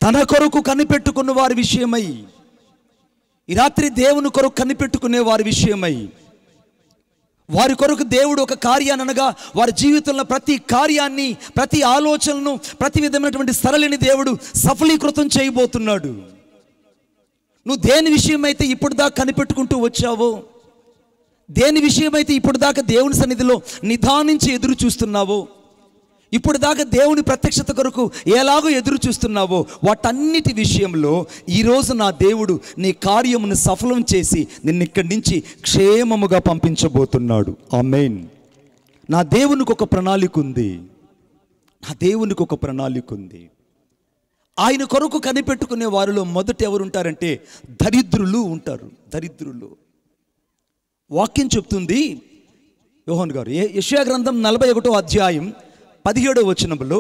తన కొరకు కనిపెట్టుకున్న వారి విషయమై, ఈ రాత్రి దేవుని కొరకు కనిపెట్టుకునే వారి విషయమై, వారి కొరకు దేవుడు ఒక కార్యాన్ని అనగా వారి జీవితంలో ప్రతి కార్యాన్ని, ప్రతి ఆలోచనను, ప్రతి విధమైనటువంటి సరళిని దేవుడు సఫలీకృతం చేయబోతున్నాడు. నువ్వు దేని విషయమైతే ఇప్పుడు దాకా కనిపెట్టుకుంటూ వచ్చావో, దేని విషయమైతే ఇప్పుడు దాకా దేవుని సన్నిధిలో నిదానించి ఎదురు చూస్తున్నావో, ఇప్పుడు దాకా దేవుని ప్రత్యక్షత కొరకు ఎలాగో ఎదురు చూస్తున్నావో, వాటన్నిటి విషయంలో ఈరోజు నా దేవుడు నీ కార్యమును సఫలం చేసి నిన్ను ఇక్కడి నుంచి క్షేమముగా పంపించబోతున్నాడు. ఆమేన్. నా దేవునికి ఒక ప్రణాళిక ఉంది. నా దేవునికి ఒక ప్రణాళిక ఉంది. ఆయన కొరకు కనిపెట్టుకునే వారిలో మొదట ఎవరు ఉంటారంటే దరిద్రులు ఉంటారు. దరిద్రులు. వాక్యం చెప్తుంది, యోహాను గారు యెషయా గ్రంథం 41వ అధ్యాయం 17వ వచనంలో,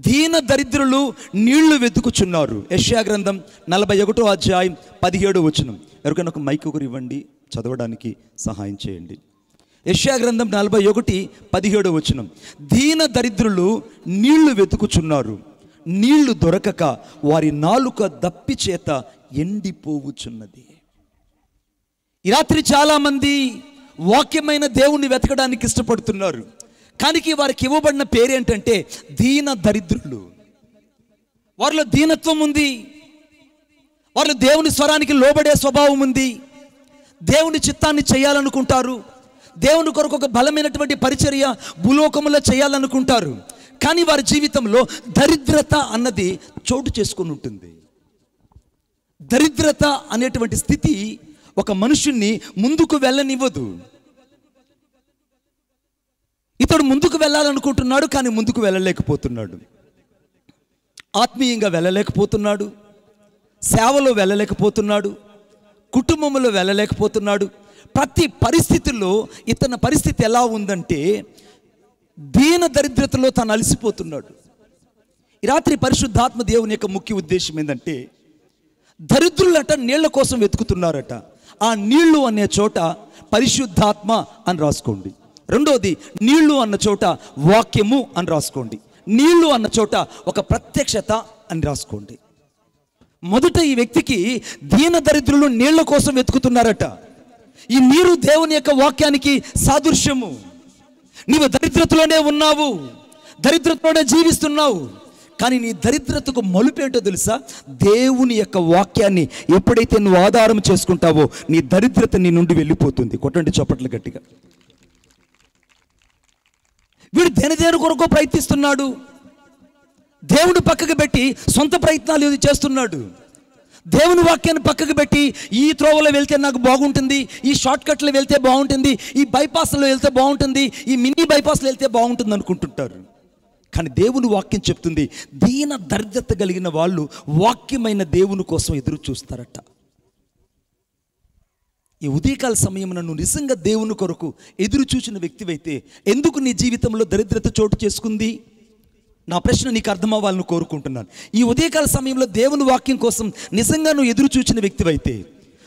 దీన దరిద్రులు నీళ్లు వెతుకుచున్నారు. యెషయా గ్రంథం 41వ అధ్యాయం 17వ వచనం. ఎవరికైనా ఒక మైక్ ఒకరు ఇవ్వండి, చదవడానికి సహాయం చేయండి. యెషయా గ్రంథం 41:17వ వచనం. దీన దరిద్రులు నీళ్లు వెతుకుచున్నారు, నీళ్లు దొరకక వారి నాలుక దప్పి చేత ఎండిపోవుచున్నది. ఈ రాత్రి చాలామంది వాక్యమైన దేవుణ్ణి వెతకడానికి ఇష్టపడుతున్నారు, కానీ వారికి ఇవ్వబడిన పేరేంటంటే దీన దరిద్రులు. వారిలో దీనత్వం ఉంది, వారిలో దేవుని స్వరానికి లోబడే స్వభావం ఉంది, దేవుని చిత్తాన్ని చేయాలనుకుంటారు, దేవుని కొరకు ఒక బలమైనటువంటి పరిచర్య భూలోకములో చేయాలనుకుంటారు. కానీ వారి జీవితంలో దరిద్రత అన్నది చోటు చేసుకుని ఉంటుంది. దరిద్రత అనేటువంటి స్థితి ఒక మనుషుణ్ణి ముందుకు వెళ్ళనివ్వదు. ఇతడు ముందుకు వెళ్ళాలనుకుంటున్నాడు, కానీ ముందుకు వెళ్ళలేకపోతున్నాడు. ఆత్మీయంగా వెళ్ళలేకపోతున్నాడు, సేవలో వెళ్ళలేకపోతున్నాడు, కుటుంబంలో వెళ్ళలేకపోతున్నాడు. ప్రతి పరిస్థితుల్లో ఇతని పరిస్థితి ఎలా ఉందంటే దీన దరిద్రతలో తాను అలసిపోతున్నాడు. ఈ రాత్రి పరిశుద్ధాత్మ దేవుని యొక్క ముఖ్య ఉద్దేశం ఏంటంటే, దరిద్రులట నీళ్ల కోసం వెతుకుతున్నారట. ఆ నీళ్లు అనే చోట పరిశుద్ధాత్మ అని రాసుకోండి. రెండోది, నీళ్లు అన్న చోట వాక్యము అని రాసుకోండి. నీళ్లు అన్న చోట ఒక ప్రత్యక్షత అని రాసుకోండి. మొదట ఈ వ్యక్తికి దీన దరిద్రులు నీళ్ల కోసం వెతుకుతున్నారట. ఈ నీరు దేవుని యొక్క వాక్యానికి సాదృశ్యము. నీవు దరిద్రతలోనే ఉన్నావు, దరిద్రతలోనే జీవిస్తున్నావు, కానీ నీ దరిద్రతకు మలుపేంటో తెలుసా? దేవుని యొక్క వాక్యాన్ని ఎప్పుడైతే నువ్వు ఆధారం చేసుకుంటావో నీ దరిద్రత నీ నుండి వెళ్ళిపోతుంది. కొట్టండి చప్పట్లు గట్టిగా. వీడు దేని కొరకు ప్రయత్నిస్తున్నాడు, దేవుడు పక్కకు పెట్టి సొంత ప్రయత్నాలు చేస్తున్నాడు. దేవుని వాక్యాన్ని పక్కకు పెట్టి ఈ త్రోవలో వెళ్తే నాకు బాగుంటుంది, ఈ షార్ట్ కట్లో వెళ్తే బాగుంటుంది, ఈ బైపాస్లో వెళ్తే బాగుంటుంది, ఈ మినీ బైపాస్లో వెళ్తే బాగుంటుంది అనుకుంటుంటారు. కానీ దేవుని వాక్యం చెప్తుంది, దీన దరిద్రత కలిగిన వాళ్ళు వాక్యమైన దేవుని కోసం ఎదురు చూస్తారట. ఈ ఉదయకాల సమయంలో నువ్వు నిజంగా దేవుని కొరకు ఎదురు చూసిన వ్యక్తివైతే ఎందుకు నీ జీవితంలో దరిద్రత చోటు చేసుకుంది? నా ప్రశ్న నీకు అర్థమవ్వాలని కోరుకుంటున్నాను. ఈ ఉదయకాల సమయంలో దేవుని వాక్యం కోసం నిజంగా నువ్వు ఎదురు చూచిన వ్యక్తివైతే,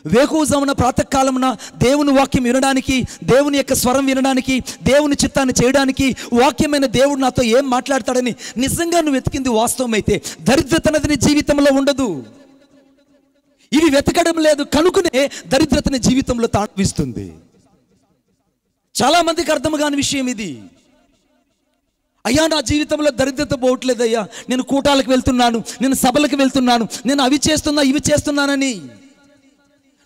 వేకువజామున ప్రాతకాలమున దేవుని వాక్యం వినడానికి, దేవుని యొక్క స్వరం వినడానికి, దేవుని చిత్తాన్ని చేయడానికి, వాక్యమైన దేవుడు నాతో ఏం మాట్లాడతాడని నిజంగా నువ్వు వెతికింది వాస్తవమైతే దరిద్రత అనేది నీ జీవితంలో ఉండదు. ఇవి వెతకడం లేదు కనుకనే దరిద్రతని జీవితంలో తాండవిస్తుంది. చాలామందికి అర్థం కాని విషయం ఇది. అయ్యా నా జీవితంలో దరిద్రత పోవట్లేదయ్యా, నేను కూటాలకు వెళ్తున్నాను, నేను సభలకు వెళ్తున్నాను, నేను అవి చేస్తున్నా ఇవి చేస్తున్నానని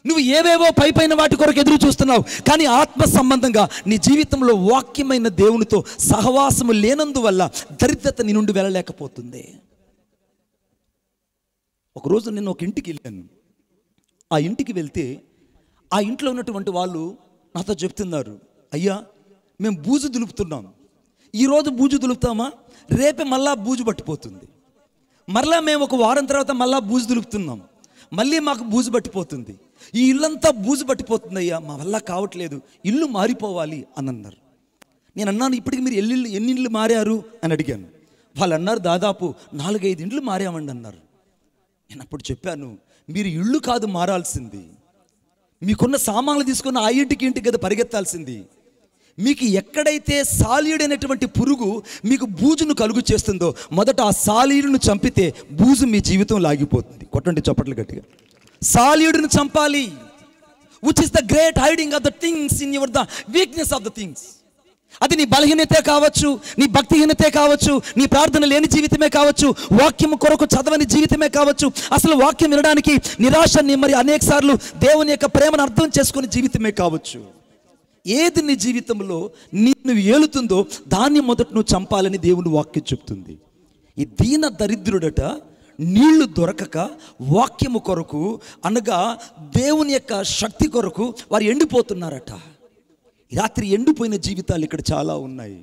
నువ్వు ఏవేవో పైన వాటి కొరకు ఎదురు చూస్తున్నావు. కానీ ఆత్మ సంబంధంగా నీ జీవితంలో వాక్యమైన దేవునితో సహవాసము లేనందువల్ల దరిద్రత నీ నుండి వెళ్ళలేకపోతుంది. ఒకరోజు నేను ఒక ఇంటికి వెళ్ళాను. ఆ ఇంటికి వెళ్తే ఆ ఇంట్లో ఉన్నటువంటి వాళ్ళు నాతో చెప్తున్నారు, అయ్యా మేము బూజు దులుపుతున్నాం, ఈరోజు బూజు దులుపుతామా, రేపే మళ్ళా బూజు పట్టిపోతుంది, మరలా మేము ఒక వారం తర్వాత మళ్ళా బూజు దులుపుతున్నాం, మళ్ళీ మాకు బూజు పట్టిపోతుంది, ఈ ఇల్లంతా బూజు పట్టిపోతుంది అయ్యా, మా వల్ల కావట్లేదు, ఇల్లు మారిపోవాలి అని అన్నారు. నేను అన్నాను, ఇప్పటికి మీరు ఎన్ని ఇళ్ళు మారారు అని అడిగాను. వాళ్ళు అన్నారు, దాదాపు 4-5 ఇండ్లు మారామండి అన్నారు. నేను అప్పుడు చెప్పాను, మీరు ఇళ్ళు కాదు మారాల్సింది, మీకున్న సామాన్లు తీసుకున్న ఆ ఇంటికి కదా పరిగెత్తాల్సింది. మీకు ఎక్కడైతే సాలీడైనటువంటి పురుగు మీకు బూజును కలుగు చేస్తుందో మొదట ఆ సాలీడును చంపితే బూజు మీ జీవితం లాగిపోతుంది. కొట్టండి చప్పట్లు గట్టిగా. సాలీడును చంపాలి. Which is the great hiding of the things in your the weakness of the things. అది నీ బలహీనతే కావచ్చు, నీ భక్తిహీనతే కావచ్చు, నీ ప్రార్థన లేని జీవితమే కావచ్చు, వాక్యం కొరకు చదవని జీవితమే కావచ్చు, అసలు వాక్యం వినడానికి నిరాశ మరి అనేక సార్లు దేవుని యొక్క ప్రేమను అర్థం చేసుకునే జీవితమే కావచ్చు. ఏది నీ జీవితంలో నిన్ను ఏలుతుందో దాన్ని మొదట నువ్వు చంపాలని దేవుని వాక్యం చెప్తుంది. ఈ దీన దరిద్రుడట నీళ్లు దొరకక వాక్యము కొరకు అనగా దేవుని యొక్క శక్తి కొరకు వారు ఎండిపోతున్నారట. రాత్రి ఎండిపోయిన జీవితాలు ఇక్కడ చాలా ఉన్నాయి.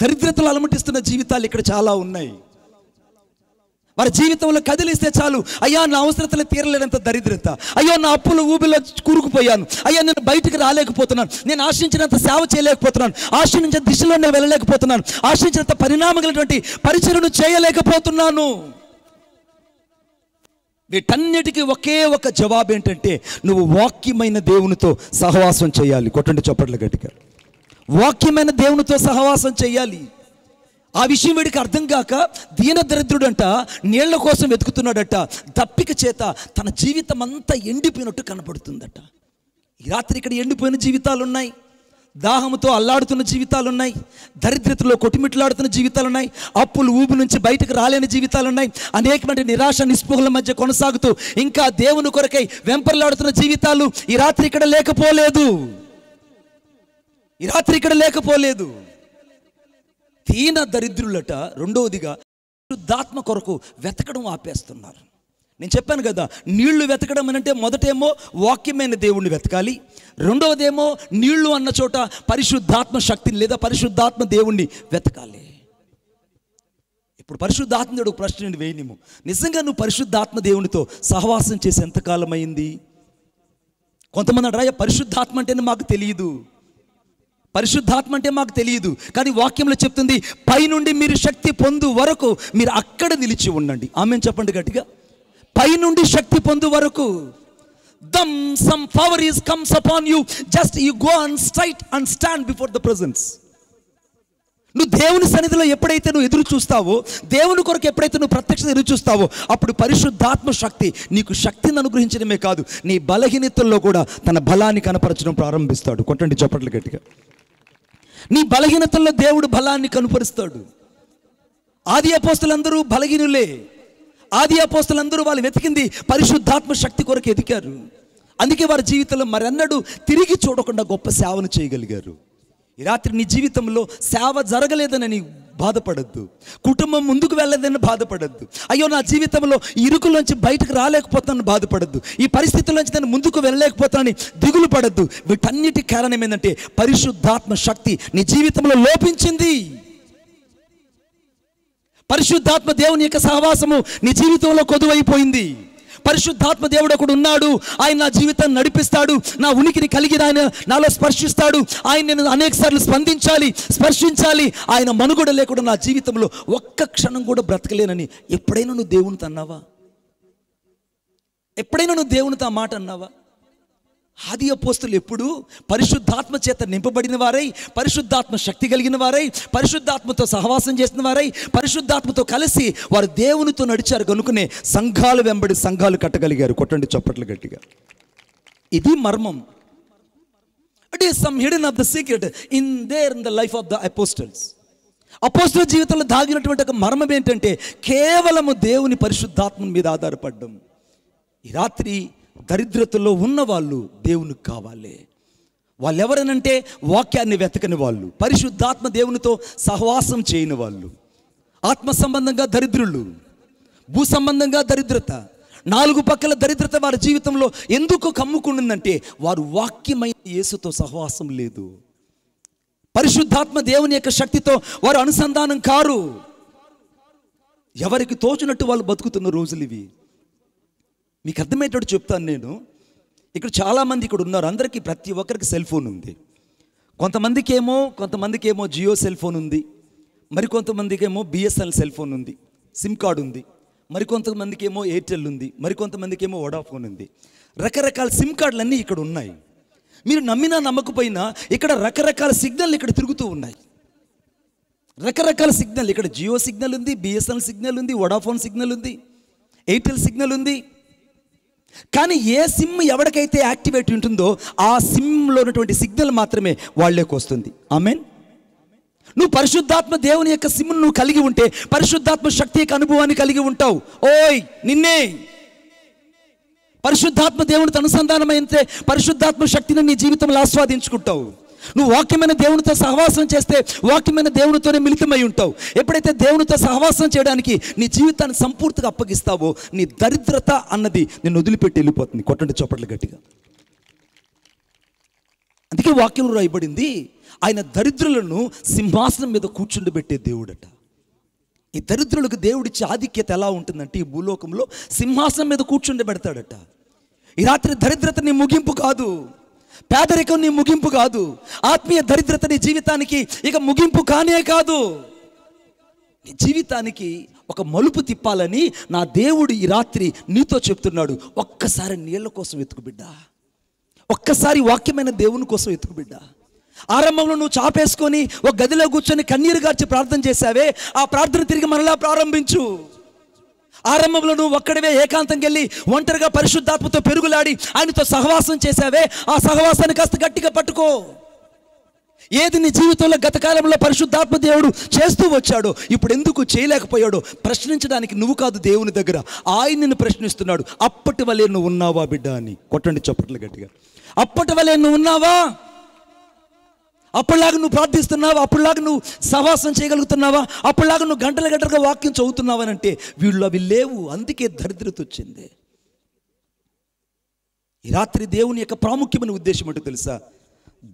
దరిద్రతలు అలమటిస్తున్న జీవితాలు ఇక్కడ చాలా ఉన్నాయి. వారి జీవితంలో కదిలిస్తే చాలు, అయ్యా నా అవసరతలు తీరలేనంత దరిద్రత, అయ్యో నా అప్పుల ఊబిలో కూరుకుపోయాను, అయ్యా నేను బయటకు రాలేకపోతున్నాను, నేను ఆశించినంత సేవ చేయలేకపోతున్నాను, ఆశించిన దిశలో నేను వెళ్ళలేకపోతున్నాను, ఆశించినంత పరిణామమైనటువంటి పరిచయను చేయలేకపోతున్నాను. వీటన్నిటికీ ఒకే ఒక జవాబు ఏంటంటే నువ్వు వాక్యమైన దేవునితో సహవాసం చేయాలి. కొట్టండి చప్పట్లు గట్టిగా. వాక్యమైన దేవునితో సహవాసం చేయాలి. ఆ విషయం వీడికి అర్థం కాక దీన దరిద్రుడంట నీళ్ల కోసం వెతుకుతున్నాడట. దప్పిక చేత తన జీవితం అంతా ఎండిపోయినట్టు కనపడుతుందట. ఈ రాత్రి ఇక్కడ ఎండిపోయిన జీవితాలు ఉన్నాయి, దాహముతో అల్లాడుతున్న జీవితాలు ఉన్నాయి, దరిద్రతలో కొట్టుమిట్లాడుతున్న జీవితాలు ఉన్నాయి, అప్పులు ఊబి నుంచి బయటకు రాలేని జీవితాలు ఉన్నాయి, అనేకమైన నిరాశ నిస్పృహల మధ్య కొనసాగుతూ ఇంకా దేవుని కొరకై వెంపర్లాడుతున్న జీవితాలు ఈ రాత్రి ఇక్కడ లేకపోలేదు. ఈ రాత్రి ఇక్కడ లేకపోలేదు. దీన దరిద్రులట రెండవదిగా పరిశుద్ధాత్మ కొరకు వెతకడం ఆపేస్తున్నారు. నేను చెప్పాను కదా, నీళ్లు వెతకడం అని అంటే మొదటేమో వాక్యమైన దేవుణ్ణి వెతకాలి, రెండవదేమో నీళ్లు అన్న చోట పరిశుద్ధాత్మ శక్తిని లేదా పరిశుద్ధాత్మ దేవుణ్ణి వెతకాలి. ఇప్పుడు పరిశుద్ధాత్మ దేవుడు ప్రశ్న నేను వేయనిము, నిజంగా నువ్వు పరిశుద్ధాత్మ దేవునితో సహవాసం చేసి ఎంతకాలం అయింది? కొంతమంది అంటారా పరిశుద్ధాత్మ అంటేనే మాకు తెలియదు, పరిశుద్ధాత్మ అంటే మాకు తెలియదు. కానీ వాక్యంలో చెప్తుంది పైనుండి మీరు శక్తి పొందు వరకు మీరు అక్కడ నిలిచి ఉండండి. ఆమేన్ చెప్పండి గట్టిగా. పైనుండి శక్తి పొందు వరకు some power is comes upon you, just you go on straight and stand before the presence. నువ్వు దేవుని సన్నిధిలో ఎప్పుడైతే నువ్వు ఎదురు చూస్తావో, దేవుని కొరకు ఎప్పుడైతే నువ్వు ప్రత్యక్షత ఎదురు చూస్తావో, అప్పుడు పరిశుద్ధాత్మ శక్తి నీకు శక్తిని అనుగ్రహించడమే కాదు, నీ బలహీనతల్లో కూడా తన బలాన్ని కనపరచడం ప్రారంభిస్తాడు. కొట్టండి చప్పట్లు గట్టిగా. నీ బలహీనతల్లో దేవుడు బలాన్ని కనపరుస్తాడు. ఆది అపోస్తలులందరూ బలహీనులే. ఆది అపోస్తలులందరూ వాళ్ళు వెతికింది పరిశుద్ధాత్మ శక్తి కొరకు ఎదికారు. అందుకే వారి జీవితంలో మరెన్నడూ తిరిగి చూడకుండా గొప్ప సేవను చేయగలిగారు. ఈ రాత్రి నీ జీవితంలో సేవ జరగలేదని బాధపడద్దు, కుటుంబం ముందుకు వెళ్ళలేదని బాధపడద్దు, అయ్యో నా జీవితంలో ఇరుకులోంచి బయటకు రాలేకపోతానని బాధపడద్దు, ఈ పరిస్థితుల్లోంచి నేను ముందుకు వెళ్ళలేకపోతానని దిగులు పడద్దు. వీటన్నిటి కారణం ఏంటంటే పరిశుద్ధాత్మ శక్తి నీ జీవితంలో లోపించింది. పరిశుద్ధాత్మ దేవుని యొక్క సహవాసము నీ జీవితంలో కొదువైపోయింది. పరిశుద్ధాత్మ దేవుడు ఒకడు ఉన్నాడు, ఆయన నా జీవితాన్ని నడిపిస్తాడు, నా ఉనికిని కలిగి ఆయన నాలో స్పర్శిస్తాడు, ఆయన నేను అనేక సార్లు స్పర్శించాలి, ఆయన మనుగడ లేకుండా నా జీవితంలో ఒక్క క్షణం కూడా బ్రతకలేనని ఎప్పుడైనా నువ్వు దేవునితో అన్నావా? ఎప్పుడైనా నువ్వు దేవునితో ఆ మాట అన్నావా? ఆది అపోస్తులు ఎప్పుడు పరిశుద్ధాత్మ చేత నింపబడిన వారై, పరిశుద్ధాత్మ శక్తి కలిగిన వారై, పరిశుద్ధాత్మతో సహవాసం చేసిన వారై, పరిశుద్ధాత్మతో కలిసి వారు దేవునితో నడిచారు కనుకనే సంఘాలు వెంబడి సంఘాలు కట్టగలిగారు. కొట్టండి చప్పట్లు గట్టిగా. ఇది మర్మం. It is some hidden of the secret in the life of the apostles. అపోస్తల జీవితంలో దాగినటువంటి ఒక మర్మం ఏంటంటే కేవలము దేవుని పరిశుద్ధాత్మ మీద ఆధారపడడం. ఈ రాత్రి దరిద్రతలో ఉన్న వాళ్ళు దేవునికి కావాలి. వాళ్ళు ఎవరనంటే వాక్యాన్ని వెతకని వాళ్ళు, పరిశుద్ధాత్మ దేవునితో సహవాసం చేయని వాళ్ళు, ఆత్మ సంబంధంగా దరిద్రులు, భూ సంబంధంగా దరిద్రత, నాలుగు పక్కల దరిద్రత వారి జీవితంలో ఎందుకు కమ్ముకుంటుందంటే వారు వాక్యమైన యేసుతో సహవాసం లేదు. పరిశుద్ధాత్మ దేవుని యొక్క శక్తితో వారు అనుసంధానం కారు. ఎవరికి తోచినట్టు వాళ్ళు బతుకుతున్న రోజులు ఇవి. మీకు అర్థమయ్యేటట్టు చెప్తాను నేను. ఇక్కడ చాలామంది ఇక్కడ ఉన్నారు, అందరికీ ప్రతి ఒక్కరికి సెల్ ఫోన్ ఉంది. కొంతమందికి ఏమో జియో సెల్ ఫోన్ ఉంది, మరికొంతమందికి ఏమో బిఎస్ఎన్ఎల్ సెల్ ఫోన్ ఉంది, సిమ్ కార్డు ఉంది, మరికొంతమందికి ఏమో ఎయిర్టెల్ ఉంది, మరికొంతమందికి ఏమో వోడాఫోన్ ఉంది. రకరకాల సిమ్ కార్డులన్నీ ఇక్కడ ఉన్నాయి. మీరు నమ్మినా నమ్మకపోయినా ఇక్కడ రకరకాల సిగ్నల్ ఇక్కడ తిరుగుతూ ఉన్నాయి. రకరకాల సిగ్నల్, ఇక్కడ జియో సిగ్నల్ ఉంది, బిఎస్ఎన్ఎల్ సిగ్నల్ ఉంది, వొడాఫోన్ సిగ్నల్ ఉంది, ఎయిర్టెల్ సిగ్నల్ ఉంది. కానీ ఏ సిమ్ ఎవరికైతే యాక్టివేట్ ఉంటుందో ఆ సిమ్లో ఉన్నటువంటి సిగ్నల్ మాత్రమే వాళ్ళకి వస్తుంది. ఆమెన్. నువ్వు పరిశుద్ధాత్మ దేవుని యొక్క సిమ్ను నువ్వు కలిగి ఉంటే పరిశుద్ధాత్మ శక్తి యొక్క అనుభవాన్ని కలిగి ఉంటావు. ఓయ్ నిన్నే పరిశుద్ధాత్మ దేవునితో అనుసంధానమైతే పరిశుద్ధాత్మ శక్తిని నీ జీవితంలో ఆస్వాదించుకుంటావు. నువ్వు వాక్యమైన దేవునితో సహవాసం చేస్తే వాక్యమైన దేవునితోనే మిళితమై ఉంటావు. ఎప్పుడైతే దేవునితో సహవాసం చేయడానికి నీ జీవితాన్ని సంపూర్తిగా అప్పగిస్తావో నీ దరిద్రత అన్నది నిన్ను వదిలిపెట్టి వెళ్ళిపోతుంది. కొట్టండి చప్పట్లు గట్టిగా. అందుకే వాక్యంలో రాయబడింది, ఆయన దరిద్రులను సింహాసనం మీద కూర్చుండబెట్టే దేవుడట. ఈ దరిద్రులకు దేవుడిచ్చే ఆధిక్యత ఎలా ఉంటుందంటే ఈ భూలోకంలో సింహాసనం మీద కూర్చుండబెడతాడట. ఈ రాత్రి దరిద్రత నీ ముగింపు కాదు, పేదరికం నీ ముగింపు కాదు, ఆత్మీయ దరిద్రత నీ జీవితానికి ఇక ముగింపు కానే కాదు. నీ జీవితానికి ఒక మలుపు తిప్పాలని నా దేవుడు ఈ రాత్రి నీతో చెప్తున్నాడు. ఒక్కసారి నీళ్ళ కోసం వెతుకు బిడ్డ, ఒక్కసారి వాక్యమైన దేవుని కోసం వెతుకు బిడ్డ. ఆరంభంలో నువ్వు చాపేసుకొని ఒక గదిలో కూర్చొని కన్నీరు గార్చి ప్రార్థన చేశావే, ఆ ప్రార్థన తిరిగి మరలా ప్రారంభించు. ఆరంభంలో నువ్వు ఒక్కడివే ఏకాంతంకి వెళ్ళి ఒంటరిగా పరిశుద్ధాత్మతో పెరుగులాడి ఆయనతో సహవాసం చేశావే, ఆ సహవాసాన్ని కాస్త గట్టిగా పట్టుకో. ఏది నీ జీవితంలో గత కాలంలో పరిశుద్ధాత్మ దేవుడు చేస్తూ వచ్చాడో ఇప్పుడు ఎందుకు చేయలేకపోయాడో ప్రశ్నించడానికి నువ్వు కాదు, దేవుని దగ్గర ఆయన నిన్ను ప్రశ్నిస్తున్నాడు. అప్పటి వలే నువ్వు ఉన్నావా బిడ్డ అని కొట్టండి చప్పట్లు గట్టిగా. అప్పటి వలే నువ్వు ఉన్నావా? అప్పటిలాగా నువ్వు ప్రార్థిస్తున్నావా? అప్పటిలాగా నువ్వు సహవాసం చేయగలుగుతున్నావా? అప్పటిలాగా నువ్వు గంటల గంటలుగా వాక్యం చదువుతున్నావా అంటే వీళ్ళు అవి లేవు. అందుకే దరిద్రత వచ్చింది. ఈ రాత్రి దేవుని యొక్క ప్రాముఖ్యమైన ఉద్దేశం ఏంటో తెలుసా?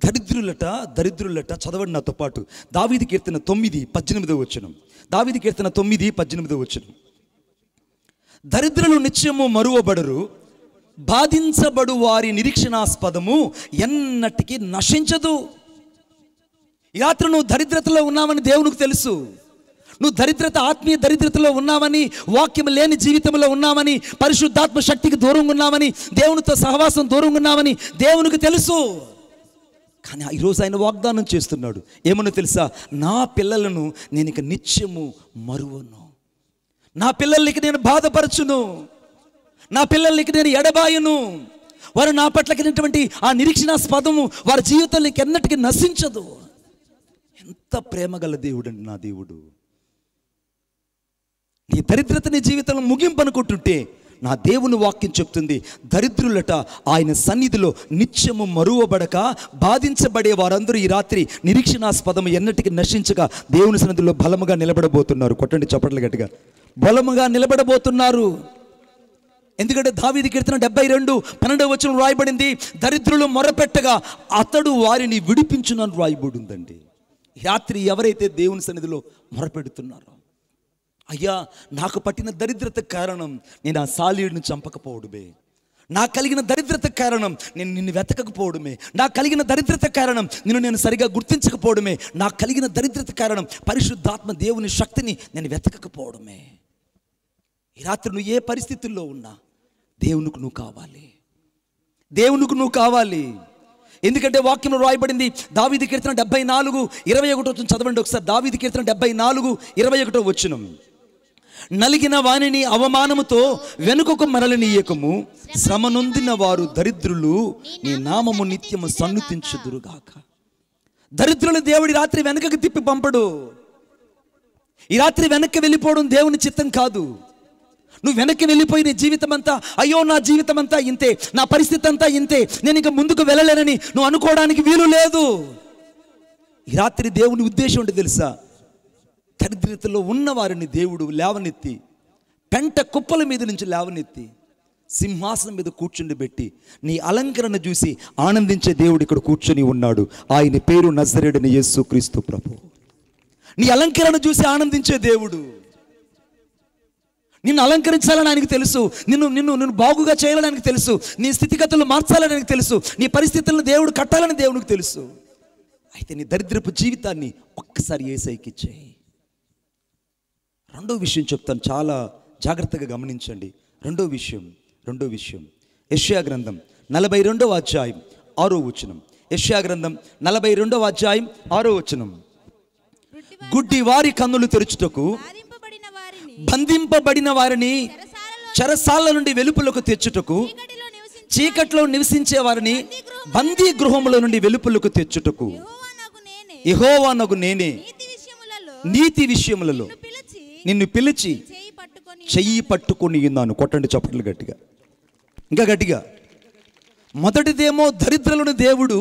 దరిద్రులట చదవండి నాతో పాటు. దావీదు కీర్తన 9:18. దావీదు కీర్తన 9:18. దరిద్రులు నిత్యము మరువబడరు, బాధించబడు వారి నిరీక్షణాస్పదము ఎన్నటికీ నశించదు. ఈ రాత్రి నువ్వు దరిద్రతలో ఉన్నావని దేవునికి తెలుసు. నువ్వు దరిద్రత, ఆత్మీయ దరిద్రతలో ఉన్నావని, వాక్యం లేని జీవితంలో ఉన్నావని, పరిశుద్ధాత్మ శక్తికి దూరంగా ఉన్నావని, దేవునితో సహవాసం దూరంగా ఉన్నావని దేవునికి తెలుసు. కానీ ఈరోజు ఆయన వాగ్దానం చేస్తున్నాడు. ఏమన్నా తెలుసా? నా పిల్లలను నేను ఇక నిత్యము మరువను, నా పిల్లలకి నేను బాధపరచును, నా పిల్లలకి నేను ఎడబాయను, వారు నా పట్ల కలిగినటువంటి ఆ నిరీక్షణాస్పదము వారి జీవితంలో ఎన్నటికీ నశించదు. ఎంత ప్రేమ గల దేవుడు అండి నా దేవుడు. నీ దరిద్రత నీ జీవితంలో ముగింపు అనుకుంటుంటే నా దేవుని వాక్యం చెప్తుంది, దరిద్రులట ఆయన సన్నిధిలో నిత్యము మరువబడక బాధించబడే వారందరూ ఈ రాత్రి నిరీక్షణాస్పదము ఎన్నటికీ నశించక దేవుని సన్నిధిలో బలముగా నిలబడబోతున్నారు. కొట్టండి చప్పట్లు గట్టిగా. బలముగా నిలబడబోతున్నారు. ఎందుకంటే దావీదు కీర్తన 72:12 రాయబడింది, దరిద్రులు మొరపెట్టగా అతడు వారిని విడిపించునని రాయబడి ఉందండి. రాత్రి ఎవరైతే దేవుని సన్నిధిలో మొరపెడుతున్నారో, అయ్యా నాకు పట్టిన దరిద్రత కారణం నేను ఆ సాలీడును చంపకపోవడమే, నాకు కలిగిన దరిద్రత కారణం నేను నిన్ను వెతకకపోవడమే, నాకు కలిగిన దరిద్రత కారణం నేను సరిగా గుర్తించకపోవడమే, నాకు కలిగిన దరిద్రత కారణం పరిశుద్ధాత్మ దేవుని శక్తిని నేను వెతకకపోవడమే. ఈ రాత్రి నువ్వు ఏ పరిస్థితుల్లో ఉన్నా దేవునికి నువ్వు కావాలి, దేవునికి నువ్వు కావాలి. ఎందుకంటే వాక్యంలో రాయబడింది దావీదు కీర్తన 74:21 చదవండి ఒకసారి. దావీదు కీర్తన 74:21. నలిగిన వానిని అవమానముతో వెనుకకు మరలనీయకము, శ్రమ నొందిన వారు దరిద్రులు నీ నామము నిత్యము సన్నుతించుదురుగాక. దరిద్రులు దేవుడి రాత్రి వెనకకు తిప్పి పంపడు. ఈ రాత్రి వెనక్కి వెళ్ళిపోవడం దేవుని చిత్తం కాదు. నువ్వు వెనక్కి వెళ్ళిపోయి నీ జీవితం అంతా అయ్యో నా జీవితం అంతా ఇంతే, నా పరిస్థితి అంతా ఇంతే, నేను ఇంకా ముందుకు వెళ్ళలేనని నువ్వు అనుకోవడానికి వీలు లేదు. ఈ రాత్రి దేవుని ఉద్దేశం ఏంటో తెలుసా? దరిద్రతలో ఉన్న వారిని దేవుడు లేవనెత్తి, పెంట కుప్పల మీద నుంచి లేవనెత్తి సింహాసనం మీద కూర్చుండబెట్టి నీ అలంకరణ చూసి ఆనందించే దేవుడు ఇక్కడ కూర్చొని ఉన్నాడు. ఆయన పేరు నజరేయుడైన యేసుక్రీస్తు ప్రభు. నీ అలంకరణ చూసి ఆనందించే దేవుడు. నిన్ను అలంకరించాలని ఆయనకు తెలుసు, నిన్ను బాగుగా చేయాలని ఆయనకు తెలుసు, నీ స్థితిగతులు మార్చాలని ఆయనకు తెలుసు, నీ పరిస్థితులను దేవుడు కట్టాలని దేవునికి తెలుసు. అయితే నీ దరిద్రపు జీవితాన్ని ఒక్కసారి యేసయ్యకి ఇచ్చేయి. రెండో విషయం చెప్తాను, చాలా జాగ్రత్తగా గమనించండి. రెండో విషయం యెషయా గ్రంథం 42వ అధ్యాయం 6వ వచనం. యెషయా గ్రంథం 42వ అధ్యాయం 6వ వచనం. గుడ్డి వారి కన్నులు తెరుచుటకు, బంధింపబడిన వారిని చెరసాల నుండి వెలుపలకు తెచ్చుటకు, చీకట్లో నివసించే వారిని బందీ గృహముల నుండి వెలుపలకు తెచ్చుటకు యెహోవానగు నేనే నీతి విషయములలో నిన్ను పిలిచి చెయ్యి పట్టుకొని ఉన్నాను. కొట్టండి చప్పట్లు గట్టిగా, ఇంకా గట్టిగా. మొదటిదేమో దరిద్రులను దేవుడు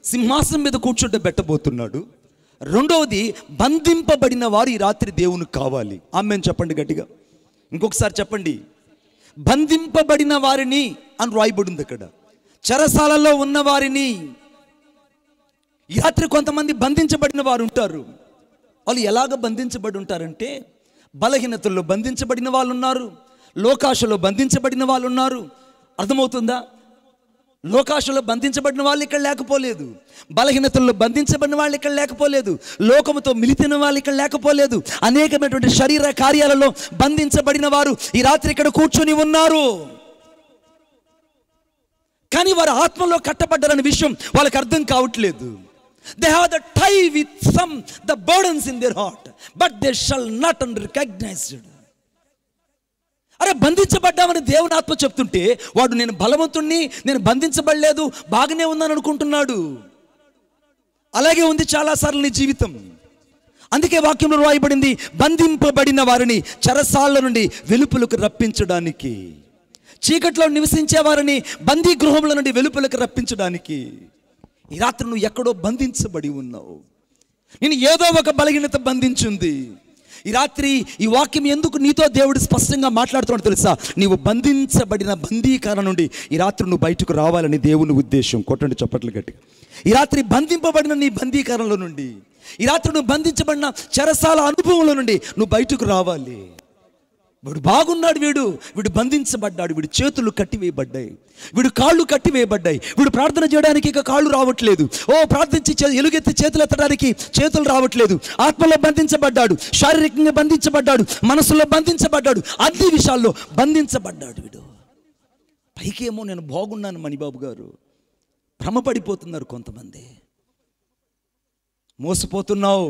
సింహాసనం మీద కూర్చోబెట్టబోతున్నాడు. రెండవది బంధింపబడిన వారు ఈ రాత్రి దేవునికి కావాలి. ఆమేన్ చెప్పండి గట్టిగా. ఇంకొకసారి చెప్పండి. బంధింపబడిన వారిని అని రాయబడింది అక్కడ. చెరసాలలో ఉన్న వారిని. ఈ రాత్రి కొంతమంది బంధించబడిన వారు ఉంటారు. వాళ్ళు ఎలాగ బంధించబడి ఉంటారంటే, బలహీనతల్లో బంధించబడిన వాళ్ళు ఉన్నారు, లోకాశలో బంధించబడిన వాళ్ళు ఉన్నారు. అర్థమవుతుందా? లోకాశలో బంధించబడిన వాళ్ళు ఇక్కడ లేకపోలేదు, బలహీనతల్లో బంధించబడిన వాళ్ళు ఇక్కడ లేకపోలేదు, లోకముతో మిలితిన వాళ్ళు ఇక్కడ లేకపోలేదు. అనేకమైనటువంటి శరీర కార్యాలలో బంధించబడిన వారు ఈ రాత్రి ఇక్కడ కూర్చొని ఉన్నారు. కానీ వారు ఆత్మలో కట్టబడ్డారనే విషయం వాళ్ళకి అర్థం కావట్లేదు. They have the tie with some the burdens in their heart, but they shall not recognize it. అరే బంధించబడ్డామని దేవుని ఆత్మ చెప్తుంటే వాడు నేను బలవంతుణ్ణి, నేను బంధించబడలేదు, బాగానే ఉన్నాను అనుకుంటున్నాడు. అలాగే ఉంది చాలాసార్లు నీ జీవితం. అందుకే వాక్యంలో రాయబడింది, బంధింపబడిన వారిని చెరసాల నుండి వెలుపలకు రప్పించడానికి, చీకట్లో నివసించే వారిని బందీ గృహముల నుండి వెలుపలకు రప్పించడానికి. ఈ రాత్రి నువ్వు ఎక్కడో బంధించబడి ఉన్నావు. నేను ఏదో ఒక బలహీనత బంధించింది. ఈ రాత్రి ఈ వాక్యం ఎందుకు నీతో దేవుడు స్పష్టంగా మాట్లాడుతున్నాడు తెలుసా? నీవు బంధించబడిన బందీకారం నుండి ఈ రాత్రి నువ్వు బయటకు రావాలని దేవుని ఉద్దేశం. కొట్టండి చప్పట్లు గట్టిగా. ఈ రాత్రి బంధింపబడిన నీ బందీకారంలో నుండి, ఈ రాత్రి నువ్వు బంధించబడిన చెరసాల అనుభవంలో నుండి నువ్వు బయటకు రావాలి. వీడు బాగున్నాడు, వీడు బంధించబడ్డాడు, వీడి చేతులు కట్టివేయబడ్డాయి, వీడు కాళ్ళు కట్టివేయబడ్డాయి, వీడు ప్రార్థన చేయడానికి ఇక కాళ్ళు రావట్లేదు, ప్రార్థించి ఎలుగెత్తి చేతులు ఎత్తడానికి చేతులు రావట్లేదు. ఆత్మలో బంధించబడ్డాడు, శారీరకంగా బంధించబడ్డాడు, మనసులో బంధించబడ్డాడు, అన్ని విషయాల్లో బంధించబడ్డాడు వీడు. పైకేమో నేను బాగున్నాను మణిబాబు గారు, భ్రమపడిపోతున్నారు కొంతమంది. మోసపోతున్నావు,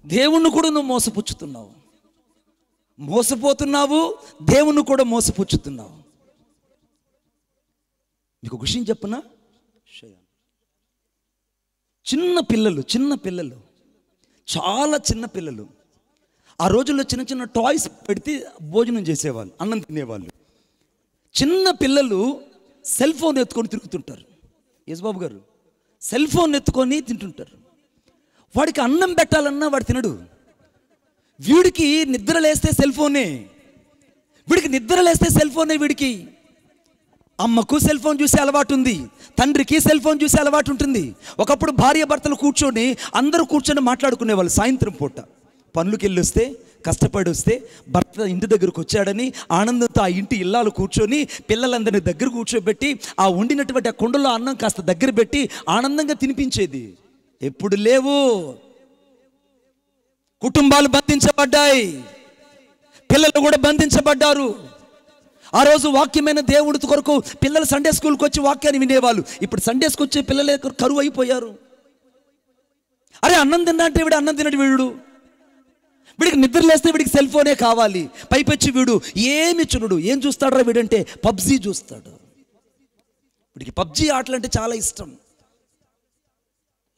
దేవుణ్ణి కూడా నువ్వు మోసపుచ్చుతున్నావు. మోసపోతున్నావు, దేవుణ్ణి కూడా మోసపుచ్చుతున్నావు. నీకు ఒక విషయం చెప్పనా? చిన్న పిల్లలు చాలా చిన్న పిల్లలు ఆ రోజుల్లో చిన్న చిన్న టాయ్స్ పెడితే భోజనం చేసేవాళ్ళు, అన్నం తినేవాళ్ళు. చిన్న పిల్లలు సెల్ ఫోన్ ఎత్తుకొని తిరుగుతుంటారు. యేసుబాబు గారు సెల్ ఫోన్ ఎత్తుకొని తింటుంటారు. వాడికి అన్నం పెట్టాలన్నా వాడు తినడు. వీడికి నిద్ర లేస్తే సెల్ ఫోనే, వీడికి అమ్మకు సెల్ ఫోన్ చూసే అలవాటు ఉంది, తండ్రికి సెల్ ఫోన్ చూసే అలవాటు ఉంటుంది. ఒకప్పుడు భార్య భర్తలు అందరూ కూర్చొని మాట్లాడుకునేవాళ్ళు. సాయంత్రం పూట పనులకు వెళ్ళి వస్తే, కష్టపడి వస్తే భర్త ఇంటి దగ్గరకు వచ్చాడని ఆనందంతో ఆ ఇంటి ఇల్లాలు కూర్చొని పిల్లలందరినీ దగ్గర కూర్చోబెట్టి ఆ వండినటువంటి ఆ కుండలో అన్నం కాస్త దగ్గర పెట్టి ఆనందంగా తినిపించేది. ఎప్పుడు లేవు. కుటుంబాలు బంధించబడ్డాయి, పిల్లలు కూడా బంధించబడ్డారు. ఆ రోజు వాక్యమైన దేవుడి కొరకు పిల్లలు సండే స్కూల్కి వచ్చి వాక్యాన్ని వినేవాళ్ళు. ఇప్పుడు సండేస్కి వచ్చే పిల్లలే కరువు అయిపోయారు. అరే అన్నం తిన్నా అంటే వీడు అన్నం తినడు, వీడికి నిద్ర లేస్తే వీడికి సెల్ ఫోనే కావాలి. పైపెచ్చి వీడు ఏమి చూడడు. ఏం చూస్తాడు వీడంటే పబ్జీ చూస్తాడు. వీడికి పబ్జీ ఆటలు అంటే చాలా ఇష్టం.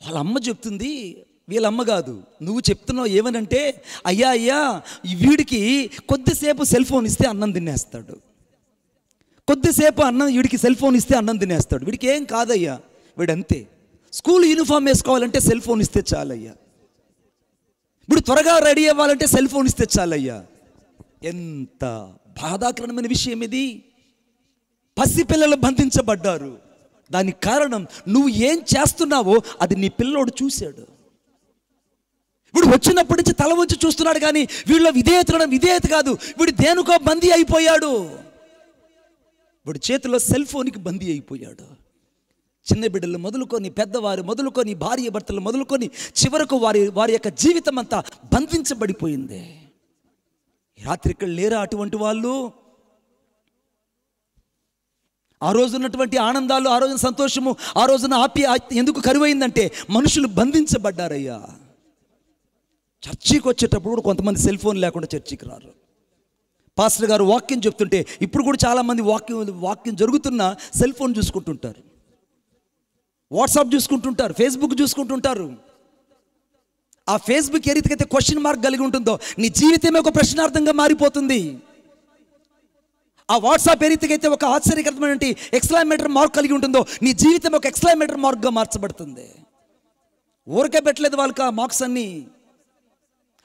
వాళ్ళ అమ్మ చెప్తుంది, వీళ్ళమ్మ కాదు, నువ్వు చెప్తున్నావు ఏమనంటే, అయ్యా వీడికి కొద్దిసేపు సెల్ ఫోన్ ఇస్తే అన్నం తినేస్తాడు, కొద్దిసేపు వీడికి సెల్ ఫోన్ ఇస్తే అన్నం తినేస్తాడు. వీడికి ఏం కాదయ్యా, వీడంతే. స్కూల్ యూనిఫామ్ వేసుకోవాలంటే సెల్ ఫోన్ ఇస్తే చాలయ్యా, వీడు త్వరగా రెడీ అవ్వాలంటే సెల్ ఫోన్ ఇస్తే చాలయ్యా. ఎంత బాధాకరమైన విషయం ఇది. పసిపిల్లలు బంధించబడ్డారు. దానికి కారణం నువ్వు ఏం చేస్తున్నావో అది నీ పిల్లోడు చూశాడు. వీడు వచ్చినప్పటి నుంచి తల వంచి చూస్తున్నాడు, కానీ వీళ్ళ విధేయత కాదు, వీడు దేనికో బందీ అయిపోయాడు. వీడి చేతిలో సెల్ ఫోన్కి బందీ అయిపోయాడు. చిన్న బిడ్డలు మొదలుకొని, పెద్దవారు మొదలుకొని, భార్య భర్తలు మొదలుకొని, చివరకు వారి యొక్క జీవితం అంతా బంధించబడిపోయింది. రాత్రి ఇక్కడ లేరా అటువంటి వాళ్ళు? ఆ రోజు ఉన్నటువంటి ఆనందాలు, ఆ రోజున సంతోషము, ఆ రోజున ఎందుకు కరువైందంటే మనుషులు బంధించబడ్డారయ్యా. చర్చికి వచ్చేటప్పుడు కూడా కొంతమంది సెల్ ఫోన్ లేకుండా చర్చికి రారు. పాస్టర్ గారు వాక్యం చెప్తుంటే ఇప్పుడు కూడా చాలామంది వాక్యం జరుగుతున్న సెల్ ఫోన్ చూసుకుంటుంటారు, వాట్సాప్ చూసుకుంటుంటారు, ఫేస్బుక్ చూసుకుంటుంటారు. ఆ ఫేస్బుక్ ఏ రీతికైతే క్వశ్చన్ మార్క్ కలిగి ఉంటుందో నీ జీవితమే ఒక ప్రశ్నార్థంగా మారిపోతుంది. ఆ వాట్సాప్ ఏ రీతికైతే ఒక ఆశ్చర్యకరమైన ఎక్స్క్లమేటర్ మార్క్ కలిగి ఉంటుందో నీ జీవితం ఒక ఎక్స్క్లమేటర్ మార్క్గా మార్చబడుతుంది. ఊరికే పెట్టలేదు వాళ్ళకి ఆ మార్క్స్ అన్నీ.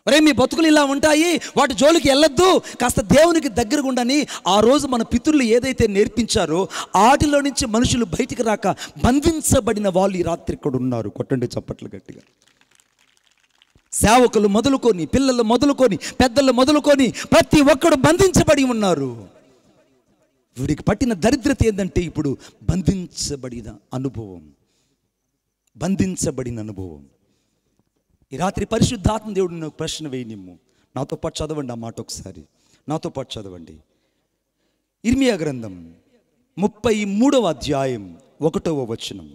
ఒరే మీ బతుకులు ఇలా ఉంటాయి, వాటి జోలికి వెళ్ళొద్దు, కాస్త దేవునికి దగ్గరగా ఉండని ఆ రోజు మన పితరులు ఏదైతే నేర్పించారో వాటిలో నుంచి మనుషులు బయటికి రాక బంధించబడిన వాళ్ళు ఈ రాత్రి ఇక్కడ ఉన్నారు. కొట్టండి చప్పట్లు గట్టిగా. సేవకులు మొదలుకొని, పిల్లలు మొదలుకొని, పెద్దలు మొదలుకొని ప్రతి ఒక్కడు బంధించబడి ఉన్నారు. వీడికి పట్టిన దరిద్రత ఏంటంటే ఇప్పుడు బంధించబడిన అనుభవం. ఈ రాత్రి పరిశుద్ధాత్మ దేవుడు నాకు ప్రశ్న వేయనిమ్ము. నాతో పాటు చదవండి ఆ మాట ఒకసారి, నాతో పాటు చదవండి. ఇర్మియా గ్రంథం 33వ అధ్యాయం 1వ వచనం.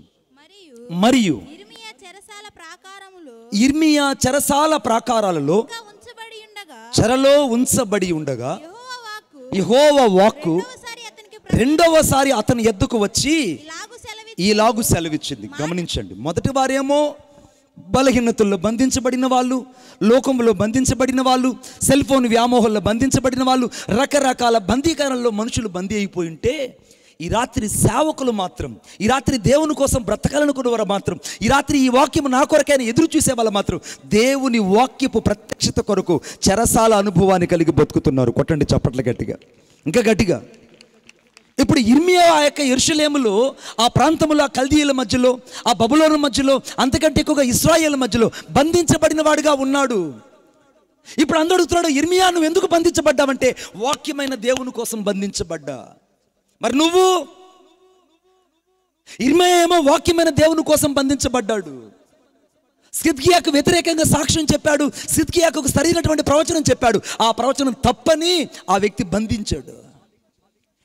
మరియు ఇర్మియా చెరసాల ప్రాకారాలలో చెరలో ఉంచబడి ఉండగా యెహోవా వాక్కు రెండవసారి అతని ఎద్దుకు వచ్చి ఈలాగు సెలవిచ్చింది. గమనించండి, మొదటి వారేమో బలహీనతల్లో బంధించబడిన వాళ్ళు, లోకంలో బంధించబడిన వాళ్ళు, సెల్ ఫోన్ వ్యామోహంలో బంధించబడిన వాళ్ళు, రకరకాల బందీకరణలో మనుషులు బందీ అయిపోయి ఉంటే, ఈ రాత్రి సేవకులు మాత్రం, ఈ రాత్రి దేవుని కోసం బ్రతకాలనుకున్న వారు మాత్రం, ఈ రాత్రి ఈ వాక్యము నా కొరకైనా ఎదురు చూసే వాళ్ళు మాత్రం దేవుని వాక్యపు ప్రత్యక్షత కొరకు చెరసాల అనుభవాన్ని కలిగి బతుకుతున్నారు. కొట్టండి చప్పట్లు గట్టిగా, ఇంకా గట్టిగా. ఇప్పుడు ఇర్మియా ఆ యొక్క యెరూషలేములో, ఆ ప్రాంతంలో, ఆ కల్దీయుల మధ్యలో, ఆ బబులోను మధ్యలో, అంతకంటే ఎక్కువగా ఇశ్రాయేలు మధ్యలో బంధించబడిన వాడుగా ఉన్నాడు. ఇప్పుడు అందరూ అడుగుతున్నాడు, ఇర్మియా నువ్వు ఎందుకు బంధించబడ్డావంటే వాక్యమైన దేవుని కోసం బంధించబడ్డా. మరి నువ్వు? ఇర్మియా ఏమో వాక్యమైన దేవుని కోసం బంధించబడ్డాడు. సిద్కియాకు వ్యతిరేకంగా సాక్ష్యం చెప్పాడు, సిద్కియాకు సరైనటువంటి ప్రవచనం చెప్పాడు. ఆ ప్రవచనం తప్పని ఆ వ్యక్తి బంధించాడు.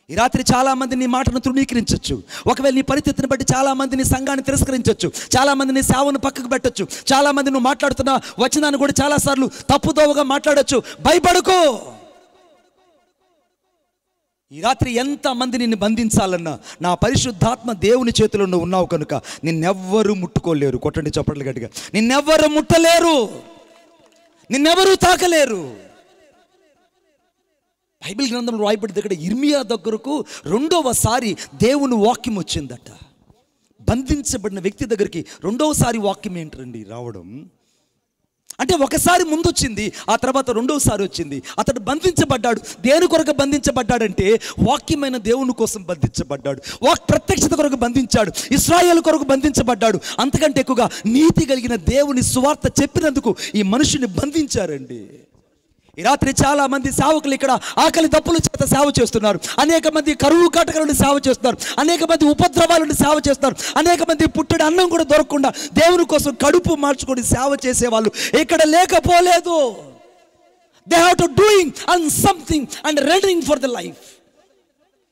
ఈ రాత్రి చాలామంది నీ మాటను తృణీకరించవచ్చు. ఒకవేళ నీ పరిస్థితిని బట్టి చాలామంది నీ సంఘాన్ని తిరస్కరించవచ్చు, చాలామంది నీ సేవను పక్కకు పెట్టచ్చు, చాలామంది నువ్వు మాట్లాడుతున్న వచనాన్ని కూడా చాలాసార్లు తప్పుదోవగా మాట్లాడచ్చు. భయపడకు. ఈ రాత్రి ఎంతమంది నిన్ను బంధించాలన్నా నా పరిశుద్ధాత్మ దేవుని చేతిలో నువ్వు ఉన్నావు కనుక నిన్నెవ్వరూ ముట్టుకోలేరు. కొట్టండి చప్పట్లు గట్టిగా. నిన్నెవ్వరూ ముట్టలేరు, నిన్నెవరూ తాకలేరు. బైబిల్ గ్రంథంలో రాయబడి దగ్గర ఇర్మియా దగ్గరకు రెండవసారి దేవుని వాక్యం వచ్చిందట. బంధించబడిన వ్యక్తి దగ్గరికి రెండవసారి వాక్యం ఏంటండి రావడం అంటే? ఒకసారి ముందు వచ్చింది, ఆ తర్వాత రెండవసారి వచ్చింది. అతడు బంధించబడ్డాడు. దేని కొరకు బంధించబడ్డాడంటే వాక్యమైన దేవుని కోసం బంధించబడ్డాడు. ప్రత్యక్షత కొరకు బంధించాడు, ఇశ్రాయేలు కొరకు బంధించబడ్డాడు. అంతకంటే ఎక్కువగా నీతి కలిగిన దేవుని సువార్త చెప్పినందుకు ఈ మనిషిని బంధించారండి. ఈ రాత్రి చాలా మంది సేవకులు ఇక్కడ ఆకలి దప్పుల చేత సేవ చేస్తున్నారు, అనేక మంది కరువు కాటకాల నుండి సేవ చేస్తున్నారు, అనేక మంది ఉపద్రవాల నుండి సేవ చేస్తున్నారు, అనేక మంది పుట్టడి అన్నం కూడా దొరకకుండా దేవుని కోసం కడుపు మార్చుకొని సేవ చేసేవాళ్ళు ఇక్కడ లేకపోలేదు. They have to doing and something and running for the life.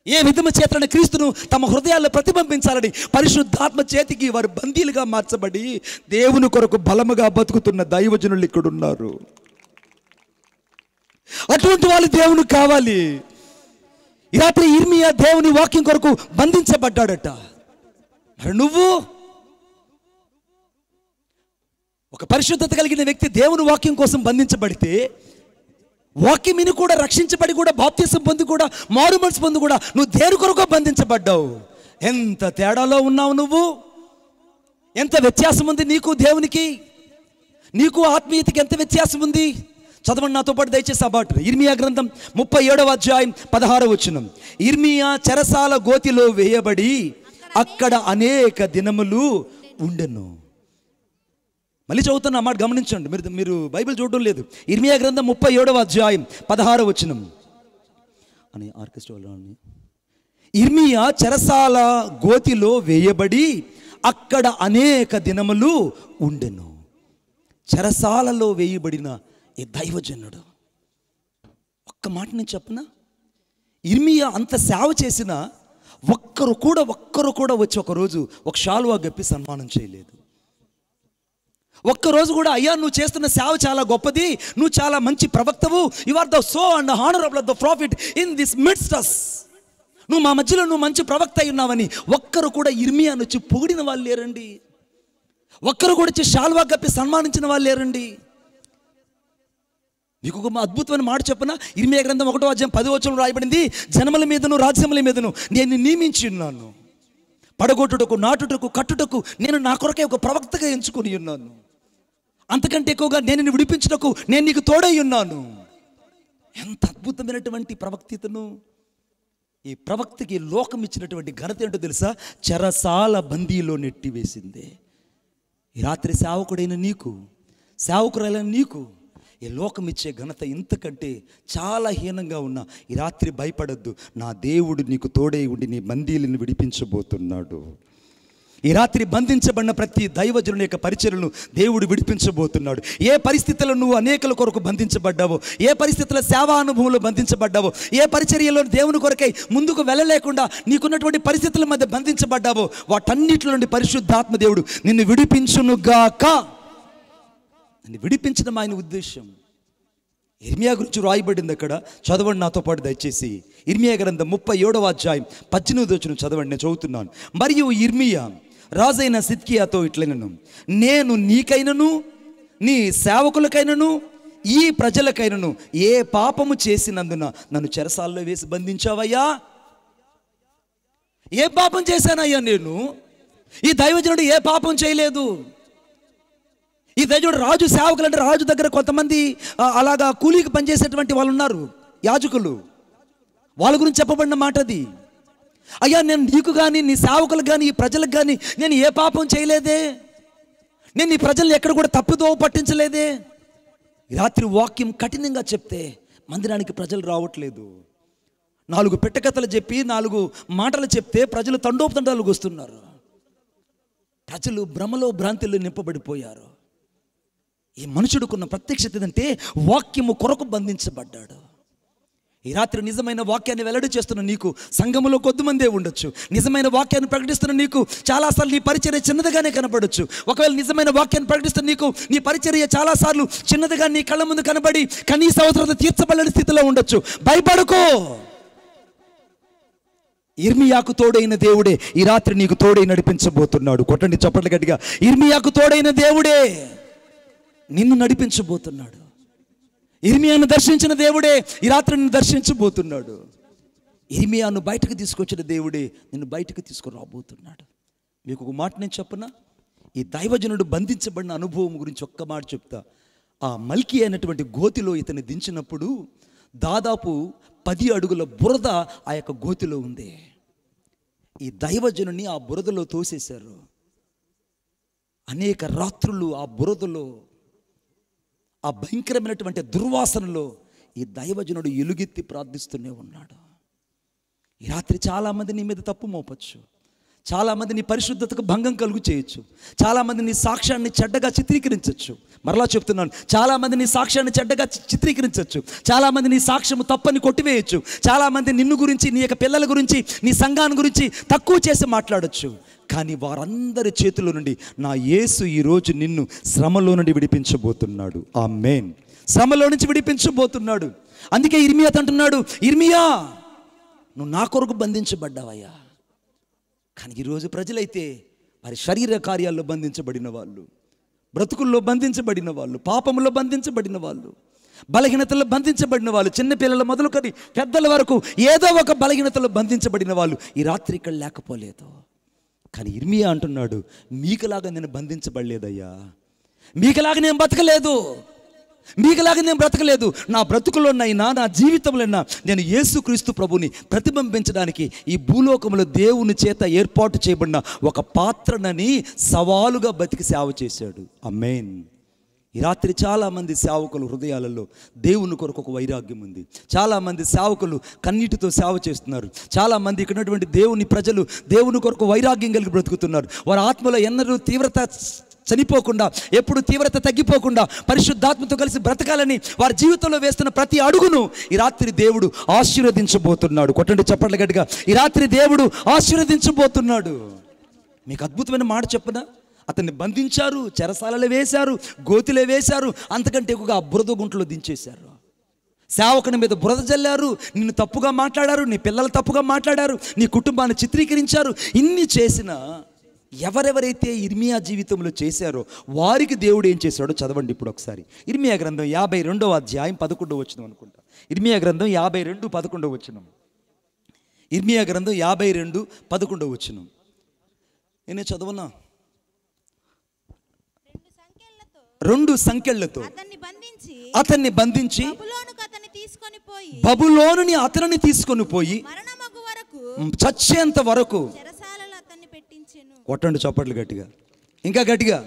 ఏ విధము చేతన క్రీస్తును తమ హృదయాల్లో ప్రతిబింబించాలని పరిశుద్ధాత్మ చేతికి వారు బందీలుగా మార్చబడి దేవుని కొరకు బలముగా బతుకుతున్న దైవజనులు ఇక్కడ ఉన్నారు. అటువంటి వాళ్ళు దేవుని కావాలి. ఈ రాత్రి ఇర్మియా దేవుని వాక్యం కొరకు బంధించబడ్డాడట. మరి నువ్వు? ఒక పరిశుద్ధత కలిగిన వ్యక్తి దేవుని వాక్యం కోసం బంధించబడితే, వాక్యం విని కూడా రక్షించబడి కూడా బాప్తిసం పొంది కూడా మారు మనసు పొంది కూడా నువ్వు దేని కొరకు బంధించబడ్డావు? ఎంత తేడాలో ఉన్నావు నువ్వు! ఎంత వ్యత్యాసం ఉంది నీకు దేవునికి, నీకు ఆత్మీయతకి ఎంత వ్యత్యాసం ఉంది? చదవండి నాతో పాటు దయచేసి ఆ మాట. ఇర్మియా గ్రంథం 37వ అధ్యాయం 16వ వచనం. ఇర్మియా చెరసాల గోతిలో వేయబడి అక్కడ అనేక దినములు ఉండెను. మళ్ళీ చదువుతున్న మాట గమనించండి, మీరు బైబిల్ చూడడం లేదు. ఇర్మియా గ్రంథం 37వ అధ్యాయం 16వ వచనం అని ఆర్కెస్ట్రా. ఇర్మియా చెరసాల గోతిలో వేయబడి అక్కడ అనేక దినములు ఉండెను. చెరసాలలో వేయబడిన ఈ దైవజనుడు. ఒక్క మాట నేను చెప్పనా, ఇర్మియా అంత సేవ చేసినా ఒక్కరు కూడా వచ్చి ఒకరోజు ఒక శాలువా గప్పి సన్మానం చేయలేదు. ఒక్కరోజు కూడా అయ్యా నువ్వు చేస్తున్న సేవ చాలా గొప్పది, నువ్వు చాలా మంచి ప్రవక్తవు, you are the so and honourable of the prophet in this midst us, నువ్వు మా మధ్యలో నువ్వు మంచి ప్రవక్త అయి ఉన్నావని ఒక్కరు కూడా ఇర్మియాను వచ్చి పొగిడిన వాళ్ళు లేరండి. ఒక్కరు కూడా వచ్చి శాలువా గప్పి సన్మానించిన వాళ్ళు లేరండి. మీకు ఒక అద్భుతమైన మాట చెప్పనా, ఇర్మియా గ్రంథం 1వ అధ్యాయం 10వ వచనంలో రాయబడింది, జనముల మీదను రాజ్యముల మీదను నేను నియమించి ఉన్నాను, పడగొట్టుటకు నాటుటకు కట్టుటకు నేను నా కొరకే ఒక ప్రవక్తగా ఎంచుకొని ఉన్నాను, అంతకంటే ఎక్కువగా నేను విడిపించుటకు నేను నీకు తోడై ఉన్నాను. ఎంత అద్భుతమైనటువంటి ప్రవక్తితను! ఈ ప్రవక్తకి లోకం ఇచ్చినటువంటి ఘనత ఏంటో తెలుసా? చెరసాల బందీలో నెట్టివేసిందే. ఈ రాత్రి సేవకుడైన నీకు, సేవకురాలైన నీకు ఈ లోకం ఇచ్చే ఘనత ఇంతకంటే చాలా హీనంగా ఉన్నా ఈ రాత్రి భయపడద్దు. నా దేవుడు నీకు తోడై ఉండి నీ బందీలను విడిపించబోతున్నాడు. ఈ రాత్రి బంధించబడిన ప్రతి దైవజనుని యొక్క పరిచర్యలను దేవుడు విడిపించబోతున్నాడు. ఏ పరిస్థితుల్లో నువ్వు అనేకల కొరకు బంధించబడ్డావో, ఏ పరిస్థితుల్లో సేవా అనుభవంలో బంధించబడ్డావో, ఏ పరిచర్యలో దేవుని కొరకై ముందుకు వెళ్ళలేకుండా నీకున్నటువంటి పరిస్థితుల మధ్య బంధించబడ్డావో, వాటన్నిటిలో నుండి పరిశుద్ధాత్మ దేవుడు నిన్ను విడిపించునుగాక. నిన్ను విడిపించడం ఆయన ఉద్దేశం. ఇర్మియా గురించి రాయబడింది అక్కడ, చదవండి నాతో పాటు దయచేసి. ఇర్మియా గ్రంథం 37వ అధ్యాయం 18వ వచనం చదవండి, నేను చదువుతున్నాను. మరియు ఇర్మియా రాజైన సిద్కియాతో ఇట్లనెను, నేను నీకైనను నీ సేవకులకైనను ఈ ప్రజలకైనను ఏ పాపము చేసినందున నన్ను చెరసాల్లో వేసి బంధించావయ్యా? ఏ పాపం చేశానయ్యా నేను? ఈ దైవజనుడు ఏ పాపం చేయలేదు. ఈ దైవజనుడు రాజు సేవకులు అంటే రాజు దగ్గర కొంతమంది అలాగా కూలీకి పనిచేసేటువంటి వాళ్ళు ఉన్నారు, యాజకులు. వాళ్ళ గురించి చెప్పబడిన మాట అది. అయ్యా నేను నీకు కానీ నీ సేవకులకు కానీ ఈ ప్రజలకు కానీ నేను ఏ పాపం చేయలేదే, నేను ఈ ప్రజల్ని ఎక్కడ కూడా తప్పుదో పట్టించలేదే. రాత్రి వాక్యం కఠినంగా చెప్తే మందిరానికి ప్రజలు రావట్లేదు. 4 పెట్టకథలు చెప్పి 4 మాటలు చెప్తే ప్రజలు తండోపతండాలకు వస్తున్నారు. ప్రజలు భ్రమలో భ్రాంతిలో నింపబడిపోయారు. ఈ మనుషుడుకున్న ప్రత్యక్షత ఏంటంటే వాక్యము కొరకు బంధించబడ్డాడు. ఈ రాత్రి నిజమైన వాక్యాన్ని వెల్లడి చేస్తున్న నీకు సంఘములో కొద్దిమందే ఉండొచ్చు. నిజమైన వాక్యాన్ని ప్రకటిస్తున్న నీకు చాలాసార్లు నీ పరిచర్య చిన్నదిగానే కనపడొచ్చు. ఒకవేళ నిజమైన వాక్యాన్ని ప్రకటిస్తున్న నీకు నీ పరిచర్య చాలాసార్లు చిన్నదిగా నీ కళ్ళ ముందు కనబడి కనీస అవసరత తీర్చబడని స్థితిలో ఉండొచ్చు. భయపడుకో. ఇర్మియాకు తోడైన దేవుడే ఈ రాత్రి నీకు తోడై నడిపించబోతున్నాడు. కొట్టండి చప్పట్లు గట్టిగా. ఇర్మియాకు తోడైన దేవుడే నిన్ను నడిపించబోతున్నాడు. ఇర్మియాను దర్శించిన దేవుడే ఈ రాత్రి నిన్ను దర్శించబోతున్నాడు. ఇర్మియాను బయటకు తీసుకొచ్చిన దేవుడే నిన్ను బయటకు తీసుకురాబోతున్నాడు. మీకు ఒక మాట నేను చెప్పనా, ఈ దైవజనుడు బంధించబడిన అనుభవం గురించి ఒక్క మాట చెప్తా. ఆ మల్కి అయినటువంటి గోతిలో ఇతన్ని దించినప్పుడు దాదాపు 10 అడుగుల బురద ఆ యొక్క గోతిలో ఉంది. ఈ దైవజనుని ఆ బురదలో తోసేశారు. అనేక రాత్రులు ఆ బురదలో, ఆ భయంకరమైనటువంటి దుర్వాసనలో ఈ దైవజనుడు ఎలుగెత్తి ప్రార్థిస్తూనే ఉన్నాడు. ఈ రాత్రి చాలామంది నీ మీద తప్పు మోపచ్చు, చాలామంది నీ పరిశుద్ధతకు భంగం కలుగు చేయొచ్చు, చాలామంది నీ సాక్ష్యాన్ని చెడ్డగా చిత్రీకరించవచ్చు. మరలా చెప్తున్నాను, చాలామంది నీ సాక్ష్యాన్ని చెడ్డగా చిత్రీకరించవచ్చు, చాలామంది నీ సాక్ష్యము తప్పని కొట్టివేయచ్చు, చాలామంది నిన్ను గురించి, నీ యొక్క పిల్లల గురించి, నీ సంఘాన్ని గురించి తక్కువ చేసి మాట్లాడచ్చు. కానీ వారందరి చేతిలో నుండి నా యేసు ఈరోజు నిన్ను శ్రమలో నుండి విడిపించబోతున్నాడు. ఆమేన్. శ్రమలో నుంచి విడిపించబోతున్నాడు. అందుకే ఇర్మియా అంటున్నాడు, ఇర్మియా నువ్వు నా కొరకు బంధించబడ్డావయ్యా. కానీ ఈరోజు ప్రజలైతే వారి శరీర కార్యాల్లో బంధించబడిన వాళ్ళు, బ్రతుకుల్లో బంధించబడిన వాళ్ళు, పాపంలో బంధించబడిన వాళ్ళు, బలహీనతల్లో బంధించబడిన వాళ్ళు, చిన్నపిల్లల మొదలుకొని పెద్దల వరకు ఏదో ఒక బలహీనతలో బంధించబడిన వాళ్ళు ఈ రాత్రి ఇక్కడ లేకపోలేదు. కానీ ఇర్మియా అంటున్నాడు, మీకులాగా నేను బంధించబడలేదయ్యా, మీకులాగా నేను బతకలేదు, మీకులాగా నేను బ్రతకలేదు. నా బ్రతుకులోనైనా నా జీవితంలోనైనా నేను యేసుక్రీస్తు ప్రభుని ప్రతిబింబించడానికి ఈ భూలోకంలో దేవుని చేత ఏర్పాటు చేయబడిన ఒక పాత్రనని సవాలుగా బతికి సేవ చేశాడు. ఆమేన్. ఈ రాత్రి చాలామంది సేవకులు హృదయాలలో దేవుని కొరకు ఒక వైరాగ్యం ఉంది. చాలామంది సేవకులు కన్నీటితో సేవ చేస్తున్నారు. చాలామంది ఇక్కడ ఉన్నటువంటి దేవుని ప్రజలు దేవుని కొరకు వైరాగ్యం కలిగి బ్రతుకుతున్నారు. వారి ఆత్మలో ఎన్నడూ తీవ్రత చనిపోకుండా, ఎప్పుడు తీవ్రత తగ్గిపోకుండా పరిశుద్ధాత్మతో కలిసి బ్రతకాలని వారి జీవితంలో వేస్తున్న ప్రతి అడుగును ఈ రాత్రి దేవుడు ఆశీర్వదించబోతున్నాడు. కొట్టండి చప్పట్లు గట్టిగా. ఈ రాత్రి దేవుడు ఆశీర్వదించబోతున్నాడు. మీకు అద్భుతమైన మాట చెప్పనా? అతన్ని బంధించారు, చెరసాలలో వేశారు, గోతిలో వేశారు, అంతకంటే ఎక్కువగా బురద గుంటలో దించేశారు. సేవకుని మీద బురద జల్లారు, నిన్ను తప్పుగా మాట్లాడారు, నీ పిల్లలు తప్పుగా మాట్లాడారు, నీ కుటుంబాన్ని చిత్రీకరించారు. ఇన్ని చేసినా ఎవరెవరైతే ఇర్మియా జీవితంలో చేశారో వారికి దేవుడు ఏం చేశాడో చదవండి ఇప్పుడు ఒకసారి. ఇర్మియా గ్రంథం 52వ అధ్యాయం 11వ వచనం అనుకుంటా. ఇర్మియా గ్రంథం 52 11వ వచనం. ఇర్మియా గ్రంథం 52 11వ వచనం. నేనే చదవనా? 2 సంకెళ్లతో అతన్ని బంధించి బబులోనుని అతనిని తీసుకొని పోయి చచ్చేంత వరకు కొట్టండి చప్పట్లు గట్టిగా, ఇంకా గట్టిగా.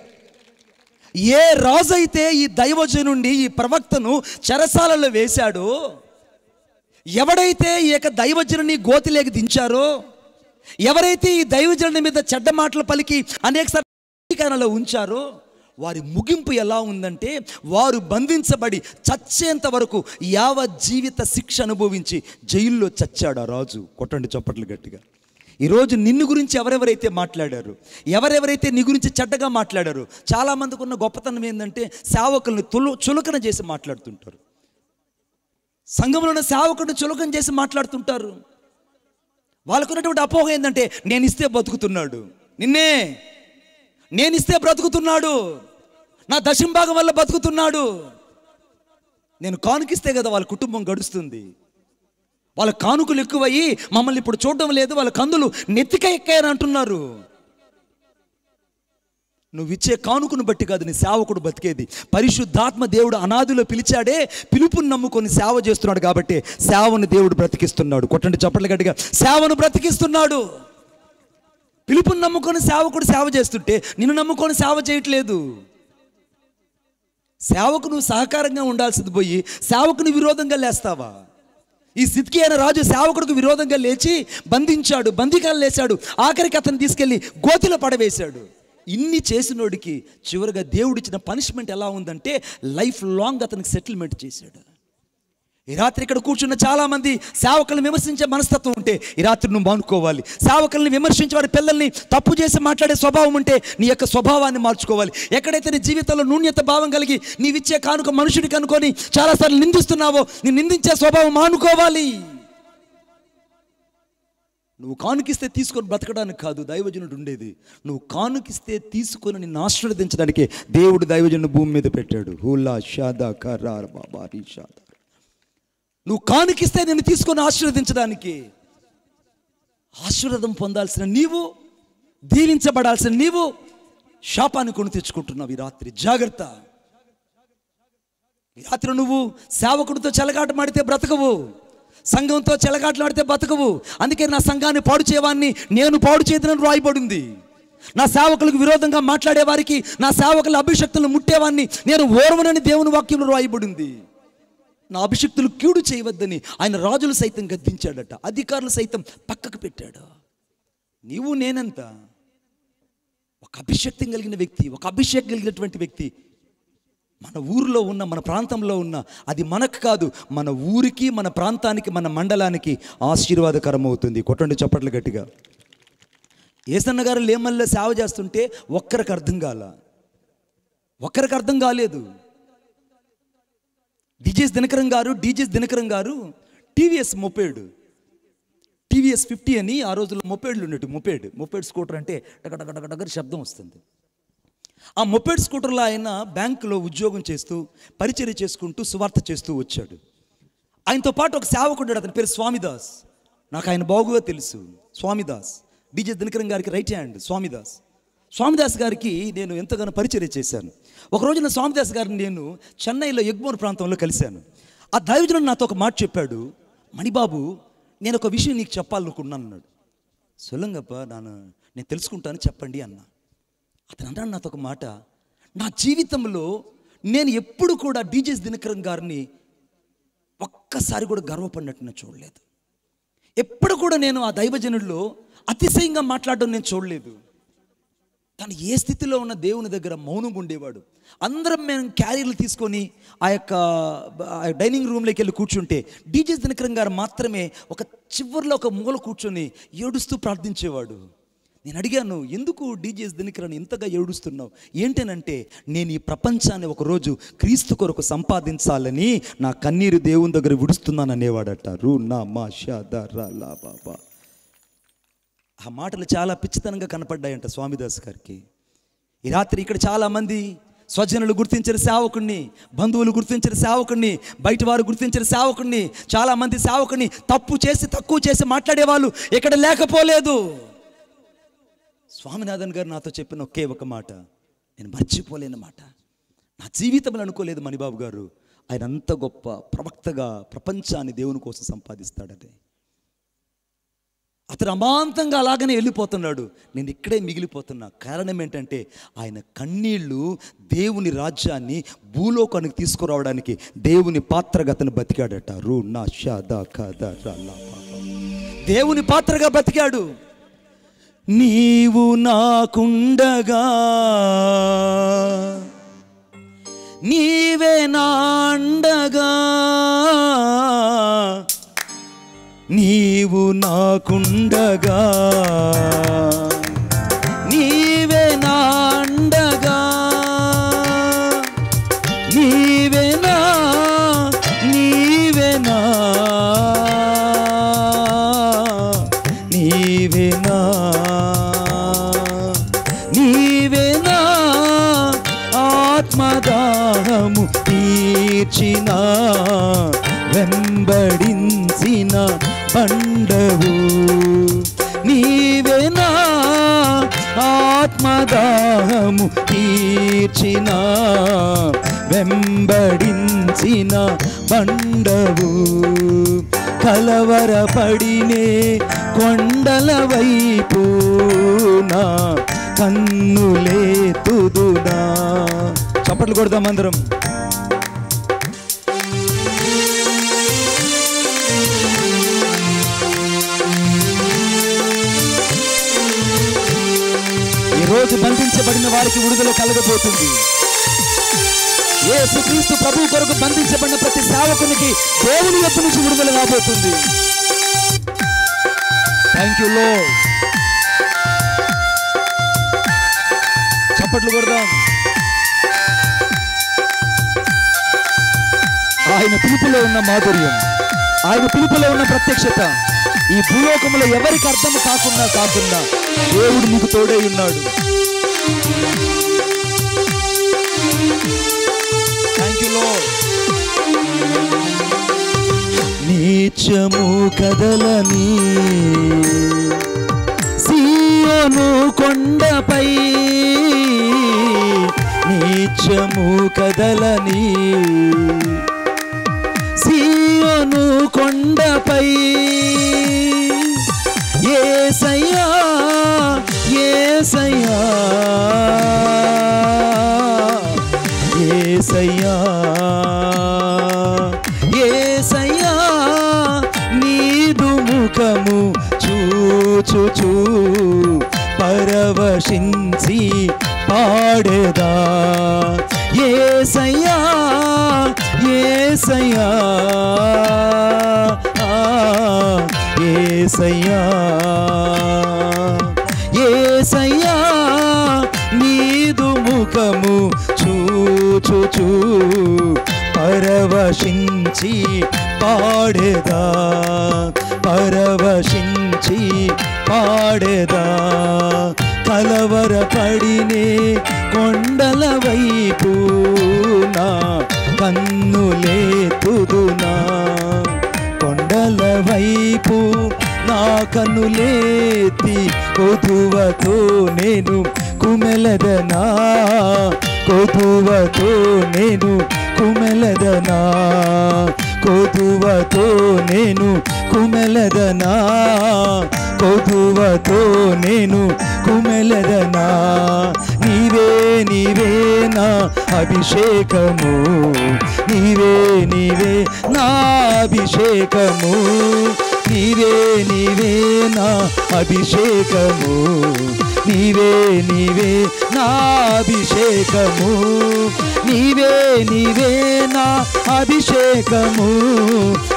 ఏ రాజు అయితే ఈ దైవజనుండి ఈ ప్రవక్తను చెరసాలలో వేశాడో, ఎవడైతే ఈ యొక్క దైవజనుని గోతిలోకి దించారో, ఎవరైతే ఈ దైవజనుని మీద చెడ్డ మాటలు పలికి అనేక సార్లు ఉంచారో, వారి ముగింపు ఎలా ఉందంటే వారు బంధించబడి చచ్చేంత వరకు జీవిత శిక్ష అనుభవించి జైల్లో చచ్చాడు ఆ రాజు. కొట్టండి చప్పట్లు గట్టిగా. ఈరోజు నిన్ను గురించి ఎవరెవరైతే మాట్లాడారు, ఎవరెవరైతే నీ గురించి చెడ్డగా మాట్లాడారు, చాలామందికి ఉన్న గొప్పతనం ఏంటంటే సేవకుల్ని చులకన చేసి మాట్లాడుతుంటారు. సంఘంలో ఉన్న సేవకుడిని చులకన చేసి మాట్లాడుతుంటారు. వాళ్ళకున్నటువంటి అపోహ ఏంటంటే నేను ఇస్తే బతుకుతున్నాడు, నేను ఇస్తే బ్రతుకుతున్నాడు, నా దశంభాగం వల్ల బతుకుతున్నాడు, నేను కానుకిస్తే కదా వాళ్ళ కుటుంబం గడుస్తుంది, వాళ్ళ కానుకలు ఎక్కువయ్యి మమ్మల్ని ఇప్పుడు చూడడం లేదు, వాళ్ళ కందులు నెత్తిక ఎక్కాయని అంటున్నారు. నువ్వు ఇచ్చే కానుకను బట్టి కాదు నీ సేవకుడు బతికేది. పరిశుద్ధాత్మ దేవుడు అనాదిలో పిలిచాడే, పిలుపుని నమ్ముకొని సేవ చేస్తున్నాడు కాబట్టి సేవను దేవుడు బ్రతికిస్తున్నాడు. కొట్టండి చప్పట్లు గట్టిగా. సేవను బ్రతికిస్తున్నాడు. పిలుపుని నమ్ముకొని సేవకుడు సేవ చేస్తుంటే నిన్ను నమ్ముకొని సేవ చేయట్లేదు. సేవకు నువ్వు సహకారంగా ఉండాల్సింది పోయి సేవకుని విరోధంగా లేస్తావా? ఈ సిద్కియా అనే రాజు సేవకుడికి విరోధంగా లేచి బంధించాడు, బందికాలు లేచాడు, ఆఖరికి అతను తీసుకెళ్లి గోతిలో పడవేశాడు. ఇన్ని చేసినోడికి చివరిగా దేవుడిచ్చిన పనిష్మెంట్ ఎలా ఉందంటే లైఫ్ లాంగ్ అతనికి సెటిల్మెంట్ చేశాడు. ఈ రాత్రి ఇక్కడ కూర్చున్న చాలామంది సేవకులను విమర్శించే మనస్తత్వం ఉంటే ఈ రాత్రి నువ్వు మానుకోవాలి. సేవకులను విమర్శించే వారి పిల్లల్ని తప్పు చేసి మాట్లాడే స్వభావం ఉంటే నీ యొక్క స్వభావాన్ని మార్చుకోవాలి. ఎక్కడైతే నీ జీవితంలో న్యూన్యత భావం కలిగి నీవిచ్చే కానుక మనుషుడికి అనుకొని చాలాసార్లు నిందిస్తున్నావో నీ నిందించే స్వభావం మానుకోవాలి. నువ్వు కానుకిస్తే తీసుకొని బ్రతకడానికి కాదు దైవజనుడు ఉండేది. నువ్వు కానుకిస్తే తీసుకొని నిన్ను ఆశీర్వదించడానికి దేవుడు దైవజనుడు భూమి మీద పెట్టాడు. హులా షాదా కరార్ బాబారి షాదా. నువ్వు కానుకిస్తే నేను తీసుకొని ఆశీర్వదించడానికి. ఆశీర్వాదం పొందాల్సిన నీవు, దీవించబడాల్సిన నీవు శాపాన్ని కొని తెచ్చుకుంటున్నావు. ఈ రాత్రి జాగ్రత్త. ఈ రాత్రి నువ్వు సేవకుడితో చెలగాట మాడితే బ్రతకవు, సంఘంతో చెలగాటలాడితే బతకవు. అందుకే నా సంఘాన్ని పాడు చేయవాన్ని నేను పాడు చేయదని రాయబడింది. నా సేవకులకు విరోధంగా మాట్లాడే వారికి, నా సేవకుల అభిషక్తులను ముట్టేవాన్ని నేను ఓర్వనని దేవుని వాక్యంలో రాయబడింది. నా అభిషక్తులు కీడు చేయవద్దని ఆయన రాజులు సైతం గద్దించాడట, అధికారులు సైతం పక్కకు పెట్టాడు. నీవు నేనంత ఒక అభిషక్తం కలిగిన వ్యక్తి, ఒక అభిషేకం కలిగినటువంటి వ్యక్తి మన ఊరిలో ఉన్న, మన ప్రాంతంలో ఉన్న, అది మనకు కాదు మన ఊరికి, మన ప్రాంతానికి, మన మండలానికి ఆశీర్వాదకరం అవుతుంది. కొట్టండి చప్పట్లు గట్టిగా. ఏసన్న గారు లేమల్లో సేవ చేస్తుంటే ఒక్కరికి అర్థం కాలేదు. డీజేస్ దినకరం గారు టీవీఎస్ మొపేడ్, టీవీఎస్ 50 అని ఆ రోజుల్లో మొపేడ్లు ఉండేవి. మొపేడ్ స్కూటర్ అంటే డగడగడగడ శబ్దం వస్తుంది. ఆ మొపేడ్ స్కూటర్లో ఆయన బ్యాంకులో ఉద్యోగం చేస్తూ పరిచర్య చేసుకుంటూ సువార్త చేస్తూ వచ్చాడు. ఆయనతో పాటు ఒక సేవకుడు, అతని పేరు స్వామిదాస్. నాకు ఆయన బాగుగా తెలుసు. స్వామిదాస్ డీజే దినకరం గారికి రైట్ హ్యాండ్. స్వామిదాస్ గారికి నేను ఎంతగానో పరిచర్య చేశాను. ఒకరోజు నా స్వామిదాస్ గారిని నేను చెన్నైలో ఎగ్మోర్ ప్రాంతంలో కలిశాను. ఆ దైవజనుడు నాతో ఒక మాట చెప్పాడు. మణిబాబు, నేను ఒక విషయం నీకు చెప్పాలనుకున్నాను అన్నాడు. సొల్లంగప్ప, నేను తెలుసుకుంటాను చెప్పండి అన్నా. అతను అన్నాడు నాతో ఒక మాట, నా జీవితంలో నేను ఎప్పుడు కూడా డీజేస్ దినకరన్ గారిని ఒక్కసారి కూడా గర్వపడినట్టు నేను చూడలేదు. ఎప్పుడు కూడా నేను ఆ దైవజనుల్లో అతిశయంగా మాట్లాడడం నేను చూడలేదు. తను ఏ స్థితిలో ఉన్న దేవుని దగ్గర మౌనంగా ఉండేవాడు. అందరం మేము క్యారియర్లు తీసుకొని ఆ యొక్క డైనింగ్ రూమ్లోకి వెళ్ళి కూర్చుంటే డీజేస్ దినకరన్ గారు మాత్రమే ఒక చివరిలో ఒక మూల కూర్చొని ఏడుస్తూ ప్రార్థించేవాడు. నేను అడిగాను, ఎందుకు డీజేస్ దినకరన్ ఇంతగా ఏడుస్తున్నావు? ఏంటనంటే, నేను ఈ ప్రపంచాన్ని ఒకరోజు క్రీస్తు కొరకు సంపాదించాలని నా కన్నీరు దేవుని దగ్గర విడుస్తున్నాను అనేవాడట. నా మా షాదా బాబా. ఆ మాటలు చాలా పిచ్చితనంగా కనపడ్డాయంట స్వామిదాస్ గారికి. ఈ రాత్రి ఇక్కడ చాలామంది స్వజనులు గుర్తించిన సేవకుడిని, బంధువులు గుర్తించిన సేవకుడిని, బయట వారు గుర్తించిన సేవకుడిని, చాలామంది సేవకుడిని తక్కువ చేసి మాట్లాడేవాళ్ళు ఇక్కడ లేకపోలేదు. స్వామినాథన్ గారు నాతో చెప్పిన ఒకే ఒక మాట నేను మర్చిపోలేని మాట. నా జీవితంలో అనుకోలేదు మణిబాబు గారు ఆయన అంత గొప్ప ప్రవక్తగా ప్రపంచాన్ని దేవుని కోసం సంపాదిస్తాడని. అతను అమాంతంగా అలాగనే వెళ్ళిపోతున్నాడు, నేను ఇక్కడే మిగిలిపోతున్నా. కారణం ఏంటంటే ఆయన కన్నీళ్ళు దేవుని రాజ్యాన్ని భూలోకానికి తీసుకురావడానికి దేవుని పాత్రగా అతను బతికాడట. నా షాదా ఖాదా రా. దేవుని పాత్రగా బతికాడు. నీవు నాకుండగా నీవే నా అండగా, నీవు నాకుండగా నీవే నా అండగా, నీవే నా నీవే నా నీవే నా నీవే నా ఆత్మదాహము తీర్చిన వెంబడించిన బండవు, నీవే నా ఆత్మదాహము తీర్చిన వెంబడించిన బండవు. కలవరపడినే కొండల వైపు నా కన్నులేతుదునా. చప్పట్లు కొడదాం అందరం. ఈరోజు బంధించబడిన వారికి విడుదల కలగబోతుంది. యేసుక్రీస్తు ప్రభువు కొరకు బంధించబడిన ప్రతి సేవకునికి దేవుని వైపు నుంచి విడుదల రాబోతుంది. Thank you lord. చప్పట్లు కొడదాం. ఆయన పిలుపులో ఉన్న మాధుర్యం, ఆయన పిలుపులో ఉన్న ప్రత్యక్షత ఈ భూలోకంలో ఎవరికి అర్థం కాకుండా దేవుడు నీకు తోడై ఉన్నాడు. Thank you lord. నీచము కదలని సీయోను కొండపై, నీచము కదలని సీయోను కొండపై, యేసయ్యా యేసయ్యా యేసయ్యా యేసయ్యా నీదు ముఖము చూచుచూ పరవశించి పాడేదా. యేసయ్యా యేసయ్యా యేసయ్యా యేసయ్యా నీదు ముఖము చూచుచూ పరవశించి పాడేదా, పరవశించి పాడేదా. కలవరపడినే కొండల వైపు నా కన్నులేతుదునా. కొండల వైపు నా కన్నులేతి కొదువతో నేను కుమెలదనా, కొదువతో నేను కుమెలదనా, కొదువతో నేను కుమెలదనా, కొదువతో నేను కుమెలదనా. నీ నీవే నీవే నా అభిషేకము, నీవే నీవే నా అభిషేకము, నీవే నీవే నా అభిషేకము, నీవే నీవే నా అభిషేకము, నీవే నీవే నా అభిషేకము,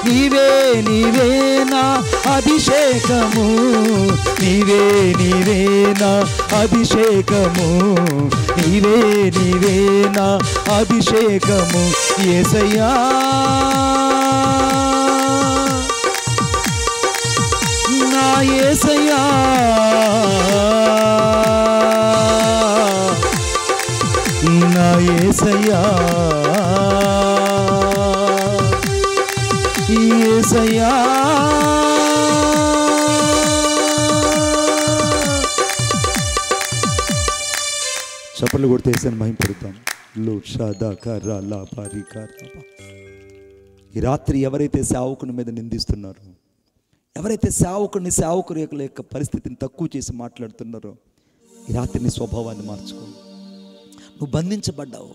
నీవే నీవే నా అభిషేకము, నీవే నీవే నా అభిషేకము, నీవే నీవే నా అభిషేకము. యేసయ్యా నా యేసయ్యా, నా యేసయ్యా, యేసయ్యా. చప్పట్లు కొడితే యేసయ్యను మహిమపడతాం. ఈ రాత్రి ఎవరైతే సేవకుని మీద నిందిస్తున్నారో, ఎవరైతే సేవకుని యొక్క పరిస్థితిని తక్కువ చేసి మాట్లాడుతున్నారో, ఈ రాత్రి నీ స్వభావాన్ని మార్చుకో. నువ్వు బంధించబడ్డావు.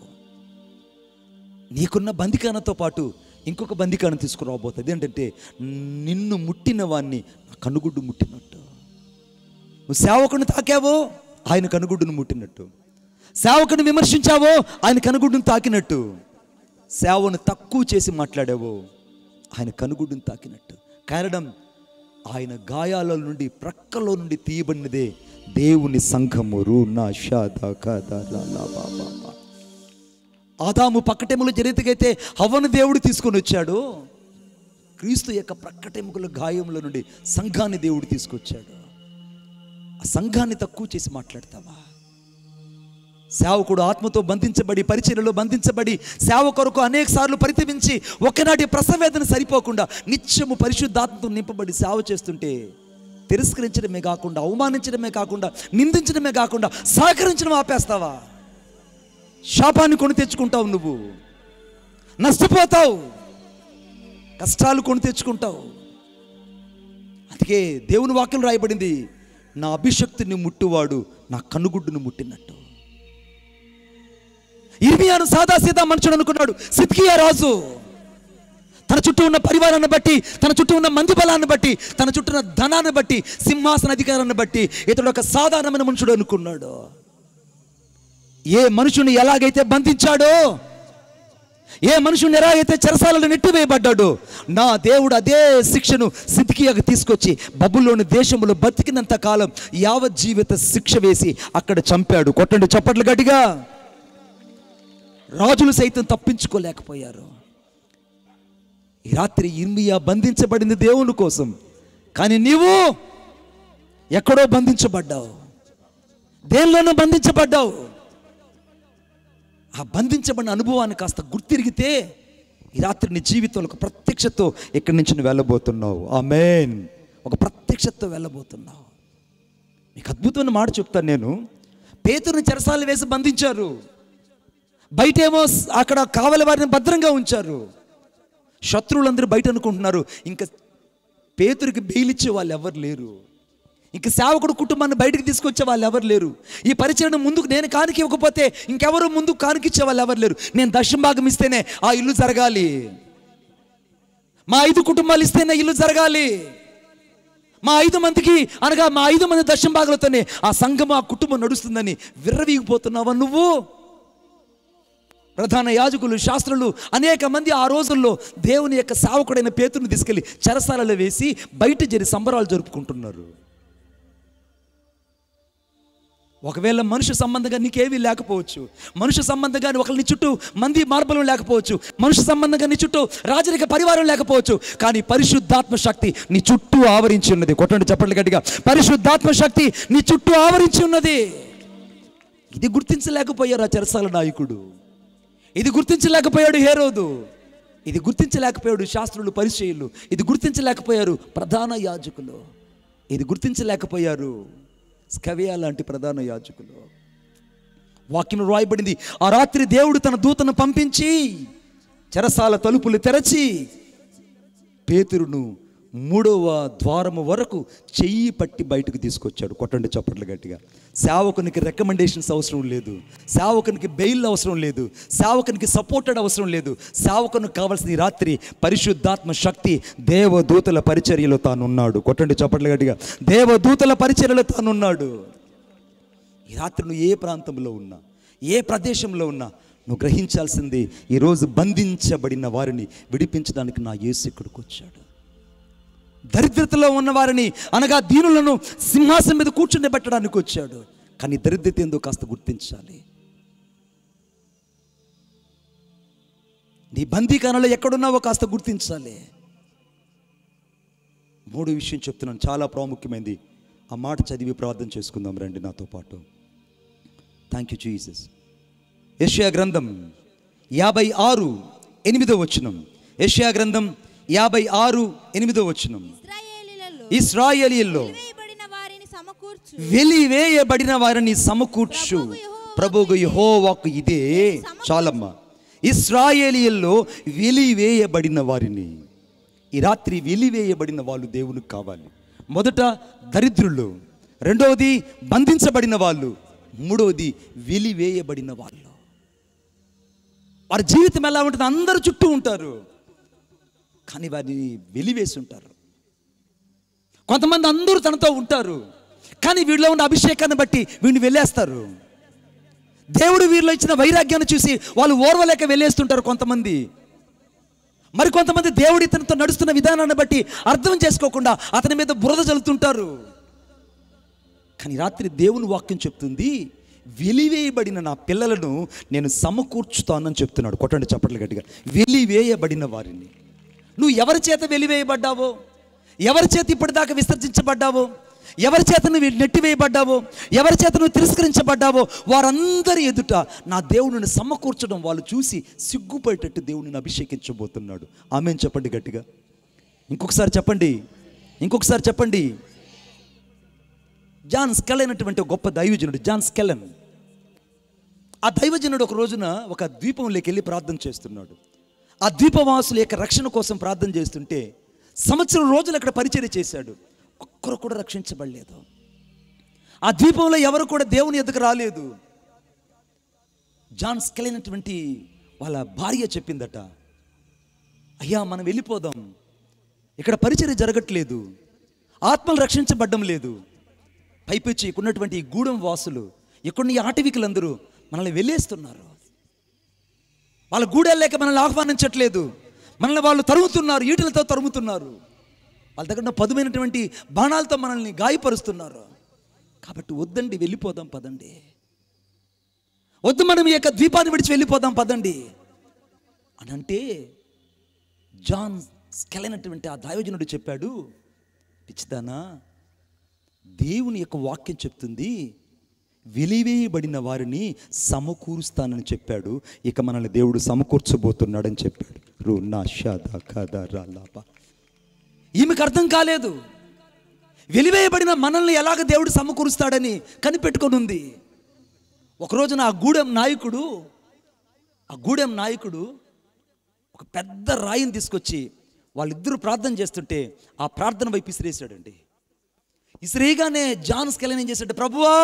నీకున్న బందికానతో పాటు ఇంకొక బందికాను తీసుకురాబోతుంది. ఏంటంటే నిన్ను ముట్టిన వాడిని కనుగుడ్డు ముట్టినట్టు. నువ్వు సేవకుని తాకావో ఆయన కనుగుడ్డును ముట్టినట్టు, సేవకుని విమర్శించావో ఆయన కనుగుడ్డును తాకినట్టు, సేవను తక్కువ చేసి మాట్లాడావో ఆయన కనుగుడ్డును తాకినట్టు. కారణం ఆయన గాయాల నుండి ప్రక్కలో నుండి తీయబడినదే దేవుని సంఘము. ఆదాము పక్కటెముల జరిగితే హవ్వను దేవుడు తీసుకొని వచ్చాడు. క్రీస్తు యొక్క ప్రక్కటెముకల గాయముల నుండి సంఘాన్ని దేవుడు తీసుకొచ్చాడు. ఆ సంఘాన్ని తక్కువ చేసి మాట్లాడతావా? సేవకుడు ఆత్మతో బంధించబడి, పరిచర్యలో బంధించబడి, సేవ కొరకు అనేక సార్లు పరితపించి ఒకనాటి ప్రసవేదన సరిపోకుండా నిత్యము పరిశుద్ధాత్మతో నింపబడి సేవ చేస్తుంటే తిరస్కరించడమే కాకుండా, అవమానించడమే కాకుండా, నిందించడమే కాకుండా సహకరించడం ఆపేస్తావా? శాపాన్ని కొని తెచ్చుకుంటావు, నువ్వు నష్టపోతావు, కష్టాలు కొని తెచ్చుకుంటావు. అందుకే దేవుని వాక్యం రాయబడింది, నా అభిషక్తిని ముట్టువాడు నా కనుగుడ్డును ముట్టినట్టు. ఇర్మియాను సాదాసీదా మనుషుడు అనుకున్నాడు సిద్కియా రాజు. తన చుట్టూ ఉన్న పరివారాన్ని బట్టి, తన చుట్టూ ఉన్న మంది బలాన్ని బట్టి, తన చుట్టూ ఉన్న ధనాన్ని బట్టి, సింహాసన అధికారాన్ని బట్టి ఇతడు ఒక సాధారణమైన మనుషుడు అనుకున్నాడు. ఏ మనుషుని ఎలాగైతే బంధించాడో, ఏ మనుషుని ఎలాగైతే చెరసాలలో నెట్టివేయబడ్డాడో, నా దేవుడు అదే శిక్షను సిద్కియాకు తీసుకొచ్చి బబులోని దేశంలో బతికినంత కాలం యావత్ జీవిత శిక్ష వేసి అక్కడ చంపాడు. కొట్టండి చప్పట్లు గట్టిగా. రాజులు సైతం తప్పించుకోలేకపోయారు. ఈ రాత్రి ఇర్మియా బంధించబడింది దేవుని కోసం, కానీ నీవు ఎక్కడో బంధించబడ్డావు, దేనిలోనూ బంధించబడ్డావు. ఆ బంధించబడిన అనుభవాన్ని కాస్త గుర్తిరిగితే ఈ రాత్రి నీ జీవితంలో ఒక ప్రత్యక్షతో ఇక్కడి నుంచి నువ్వు వెళ్ళబోతున్నావు. ఆమేన్. ఒక ప్రత్యక్షతో వెళ్ళబోతున్నావు. మీకు అద్భుతమైన మాట చెప్తాను నేను. పేతురుని చెరసాలు వేసి బంధించారు, బయటేమో అక్కడ కావలి వారిని భద్రంగా ఉంచారు. శత్రువులందరూ బయట అనుకుంటున్నారు ఇంకా పేతురికి బెయిలిచ్చే వాళ్ళు ఎవరు లేరు, ఇంక సేవకుడు కుటుంబాన్ని బయటకు తీసుకొచ్చే వాళ్ళు ఎవరు లేరు, ఈ పరిచయం ముందుకు నేను కానుక ఇవ్వకపోతే ఇంకెవరు ముందుకు కానుకిచ్చే వాళ్ళు ఎవరు లేరు, నేను దశంభాగం ఇస్తేనే ఆ ఇల్లు జరగాలి, మా 5 కుటుంబాలు ఇస్తేనే ఇల్లు జరగాలి, మా 5 మందికి అనగా మా 5 మంది దశంభాగాలతోనే ఆ సంఘం ఆ కుటుంబం నడుస్తుందని విర్రవీగిపోతున్నావా నువ్వు? ప్రధాన యాజకులు, శాస్త్రులు అనేక మంది ఆ రోజుల్లో దేవుని యొక్క సేవకుడైన పేతురుని తీసుకెళ్లి చెరసాలలో వేసి బయట సంబరాలు జరుపుకుంటున్నారు. ఒకవేళ మనుష్య సంబంధంగా నీకేమీ లేకపోవచ్చు, మనుష్య సంబంధంగా ఒకరి నీ చుట్టూ మంది మార్బలం లేకపోవచ్చు, మనుష్య సంబంధంగా నీ చుట్టూ రాజరిక పరివారం లేకపోవచ్చు, కానీ పరిశుద్ధాత్మ శక్తి నీ చుట్టూ ఆవరించి ఉన్నది. కొట్టండి చప్పట్లు గట్టిగా. పరిశుద్ధాత్మ శక్తి నీ చుట్టూ ఆవరించి ఉన్నది. ఇది గుర్తించలేకపోయారు ఆ చెరసాల నాయకుడు, ఇది గుర్తించలేకపోయాడు హేరోదు, ఇది గుర్తించలేకపోయాడు శాస్త్రులు, పరిచయులు, ఇది గుర్తించలేకపోయారు ప్రధాన యాజకులు, ఇది గుర్తించలేకపోయారు స్కవియా లాంటి ప్రధాన యాజకులు. వాక్యం రాయబడింది, ఆ రాత్రి దేవుడు తన దూతను పంపించి చెరసాల తలుపులు తెరచి పేతురును 3వ ద్వారము వరకు చెయ్యి పట్టి బయటకు తీసుకొచ్చాడు. కొట్టండి చప్పట్లు గట్టిగా. సేవకునికి రికమెండేషన్స్ అవసరం లేదు, సేవకునికి బెయిల్ అవసరం లేదు, సేవకునికి సపోర్టెడ్ అవసరం లేదు. సేవకునికి కావాల్సిన ఈ రాత్రి పరిశుద్ధాత్మ శక్తి దేవదూతల పరిచర్యలో తానున్నాడు. కొట్టండి చప్పట్లు గట్టిగా. దేవదూతల పరిచర్యలో తానున్నాడు. ఈ రాత్రి నువ్వు ఏ ప్రాంతంలో ఉన్నా, ఏ ప్రదేశంలో ఉన్నా, నువ్వు గ్రహించాల్సింది ఈరోజు బంధించబడిన వారిని విడిపించడానికి నా యేసు ఇక్కడికి వచ్చాడు. దరిద్రతలో ఉన్న వారిని అనగా దీనులను సింహాసనం మీద కూర్చుని పెట్టడానికి వచ్చాడు. కానీ దరిద్రత ఏందో కాస్త గుర్తించాలి. నీ బందీఖానలో ఎక్కడున్నావో కాస్త గుర్తించాలి. 3 విషయం చెప్తున్నాను, చాలా ప్రాముఖ్యమైనది. ఆ మాట చదివి ప్రార్థన చేసుకుందాం రండి నాతో పాటు. Thank you Jesus. యెషయా గ్రంథం 56:8. యెషయా గ్రంథం 56:8. ఇశ్రాయేలీయుల్లో వెలివేయబడిన వారిని సమకూర్చు ప్రభువు యెహోవాకు ఇదే చాలమ్మా. ఇశ్రాయేలీయుల్లో వెలివేయబడిన వారిని. ఈ రాత్రి వెలివేయబడిన వాళ్ళు దేవునికి కావాలి. మొదట దరిద్రులు, రెండవది బంధించబడిన వాళ్ళు, మూడవది వెలివేయబడిన వాళ్ళు. వారి జీవితం ఎలా ఉంటుంది? అందరూ చుట్టూ ఉంటారు, కానీ వారిని వెలివేసి ఉంటారు. కొంతమంది అందరూ తనతో ఉంటారు, కానీ వీళ్ళలో ఉన్న అభిషేకాన్ని బట్టి వీడిని వెళ్ళేస్తారు. దేవుడు వీరిలో ఇచ్చిన వైరాగ్యాన్ని చూసి వాళ్ళు ఓర్వలేక వెళ్ళేస్తుంటారు కొంతమంది. మరి కొంతమంది దేవుడు ఇతనితో నడుస్తున్న విధానాన్ని బట్టి అర్థం చేసుకోకుండా అతని మీద బురద చల్లుతుంటారు. కానీ రాత్రి దేవుని వాక్యం చెప్తుంది, వెలివేయబడిన నా పిల్లలను నేను సమకూర్చుతానని చెప్తున్నాడు. కొట్టండి చప్పట్లు గట్టిగా. వెలివేయబడిన వారిని. నువ్వు ఎవరి చేత వెలివేయబడ్డావో, ఎవరి చేత ఇప్పటిదాకా విసర్జించబడ్డావో, ఎవరి చేత నువ్వు నెట్టివేయబడ్డావో, ఎవరి చేత నువ్వు తిరస్కరించబడ్డావో, వారందరి ఎదుట నా దేవుడిని సమకూర్చడం వాళ్ళు చూసి సిగ్గుపడేటట్టు దేవుడిని అభిషేకించబోతున్నాడు. ఆమేన్ చెప్పండి గట్టిగా. ఇంకొకసారి చెప్పండి, ఇంకొకసారి చెప్పండి. జాన్ స్కెలెన్ అనేటువంటి గొప్ప దైవజనుడు, జాన్ స్కెలెన్. ఆ దైవజనుడు ఒక రోజున ఒక ద్వీపంలోకి వెళ్ళి ప్రార్థన చేస్తున్నాడు. ఆ ద్వీపవాసుల యొక్క రక్షణ కోసం ప్రార్థన చేస్తుంటే సంవత్సరం రోజులు అక్కడ పరిచర్య చేశాడు. ఒక్కరు కూడా రక్షించబడలేదు. ఆ ద్వీపంలో ఎవరు కూడా దేవుని ఎదుకు రాలేదు. జాన్ స్కెలెన్ అనేటువంటి వాళ్ళ భార్య చెప్పిందట, అయ్యా మనం వెళ్ళిపోదాం, ఇక్కడ పరిచర్య జరగట్లేదు, ఆత్మలు రక్షించబడ్డం లేదు. పైపెచ్చి ఇక్కడున్నటువంటి గూడెం వాసులు, ఇక్కడున్న ఆటవికులందరూ మనల్ని వెళ్ళేస్తున్నారు. వాళ్ళ గూడెలు లేక మనల్ని ఆహ్వానించట్లేదు, మనల్ని వాళ్ళు తరుముతున్నారు, ఈటలతో తరుముతున్నారు, వాళ్ళ దగ్గర పదుమైనటువంటి బాణాలతో మనల్ని గాయపరుస్తున్నారు. కాబట్టి వద్దండి, వెళ్ళిపోదాం పదండి, వద్దు మనం ఈ యొక్క ద్వీపాన్ని విడిచి వెళ్ళిపోదాం పదండి అని అంటే, జాన్ స్కెలెన్ అటువంటి ఆ దైవజనుడు చెప్పాడు, పిచ్చిదానా, దేవుని యొక్క వాక్యం చెప్తుంది వెలివేయబడిన వారిని సమకూరుస్తానని చెప్పాడు. ఇక మనల్ని దేవుడు సమకూర్చబోతున్నాడని చెప్పాడు. ఈమెకు అర్థం కాలేదు, వెలివేయబడిన మనల్ని ఎలాగ దేవుడు సమకూరుస్తాడని కనిపెట్టుకొని ఉంది. ఒకరోజున ఆ గూడెం నాయకుడు ఒక పెద్ద రాయిని తీసుకొచ్చి వాళ్ళిద్దరూ ప్రార్థన చేస్తుంటే ఆ ప్రార్థన వైపు విసిరేశాడండి. ఇసిరేగానే జాన్ స్కెలెన్ ఏం చేశాడు, ప్రభువా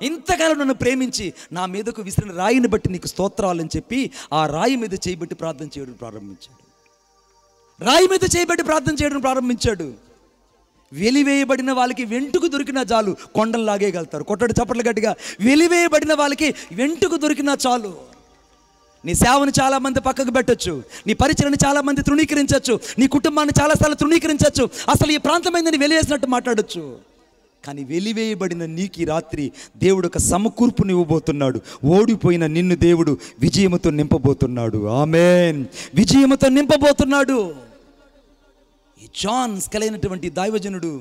ఇంతకాలం నన్ను ప్రేమించి నా మీదకు విసిరిన రాయిని బట్టి నీకు స్తోత్రాలని చెప్పి ఆ రాయి మీద చేయబెట్టి ప్రార్థన చేయడం ప్రారంభించాడు. రాయి మీద చేయబెట్టి ప్రార్థన చేయడం ప్రారంభించాడు. వెలివేయబడిన వాళ్ళకి వెంటుకు దొరికినా చాలు కొండలు లాగేయగలుగుతారు. కొట్టడి చప్పట్లు గట్టిగా. వెలివేయబడిన వాళ్ళకి వెంటుకు దొరికినా చాలు. నీ సేవను చాలామంది పక్కకు పెట్టచ్చు, నీ పరిచయను చాలామంది తృణీకరించవచ్చు, నీ కుటుంబాన్ని చాలాసార్లు తృణీకరించవచ్చు, అసలు ఈ ప్రాంతమైందని వెలివేసినట్టు మాట్లాడచ్చు. కానీ వెలివేయబడిన నీకు ఈ రాత్రి దేవుడు ఒక సమకూర్పుని ఇవ్వబోతున్నాడు. ఓడిపోయిన నిన్ను దేవుడు విజయముతో నింపబోతున్నాడు. ఆమేన్. విజయముతో నింపబోతున్నాడు. ఈ జాన్ స్కెలెన్ అయినటువంటి దైవజనుడు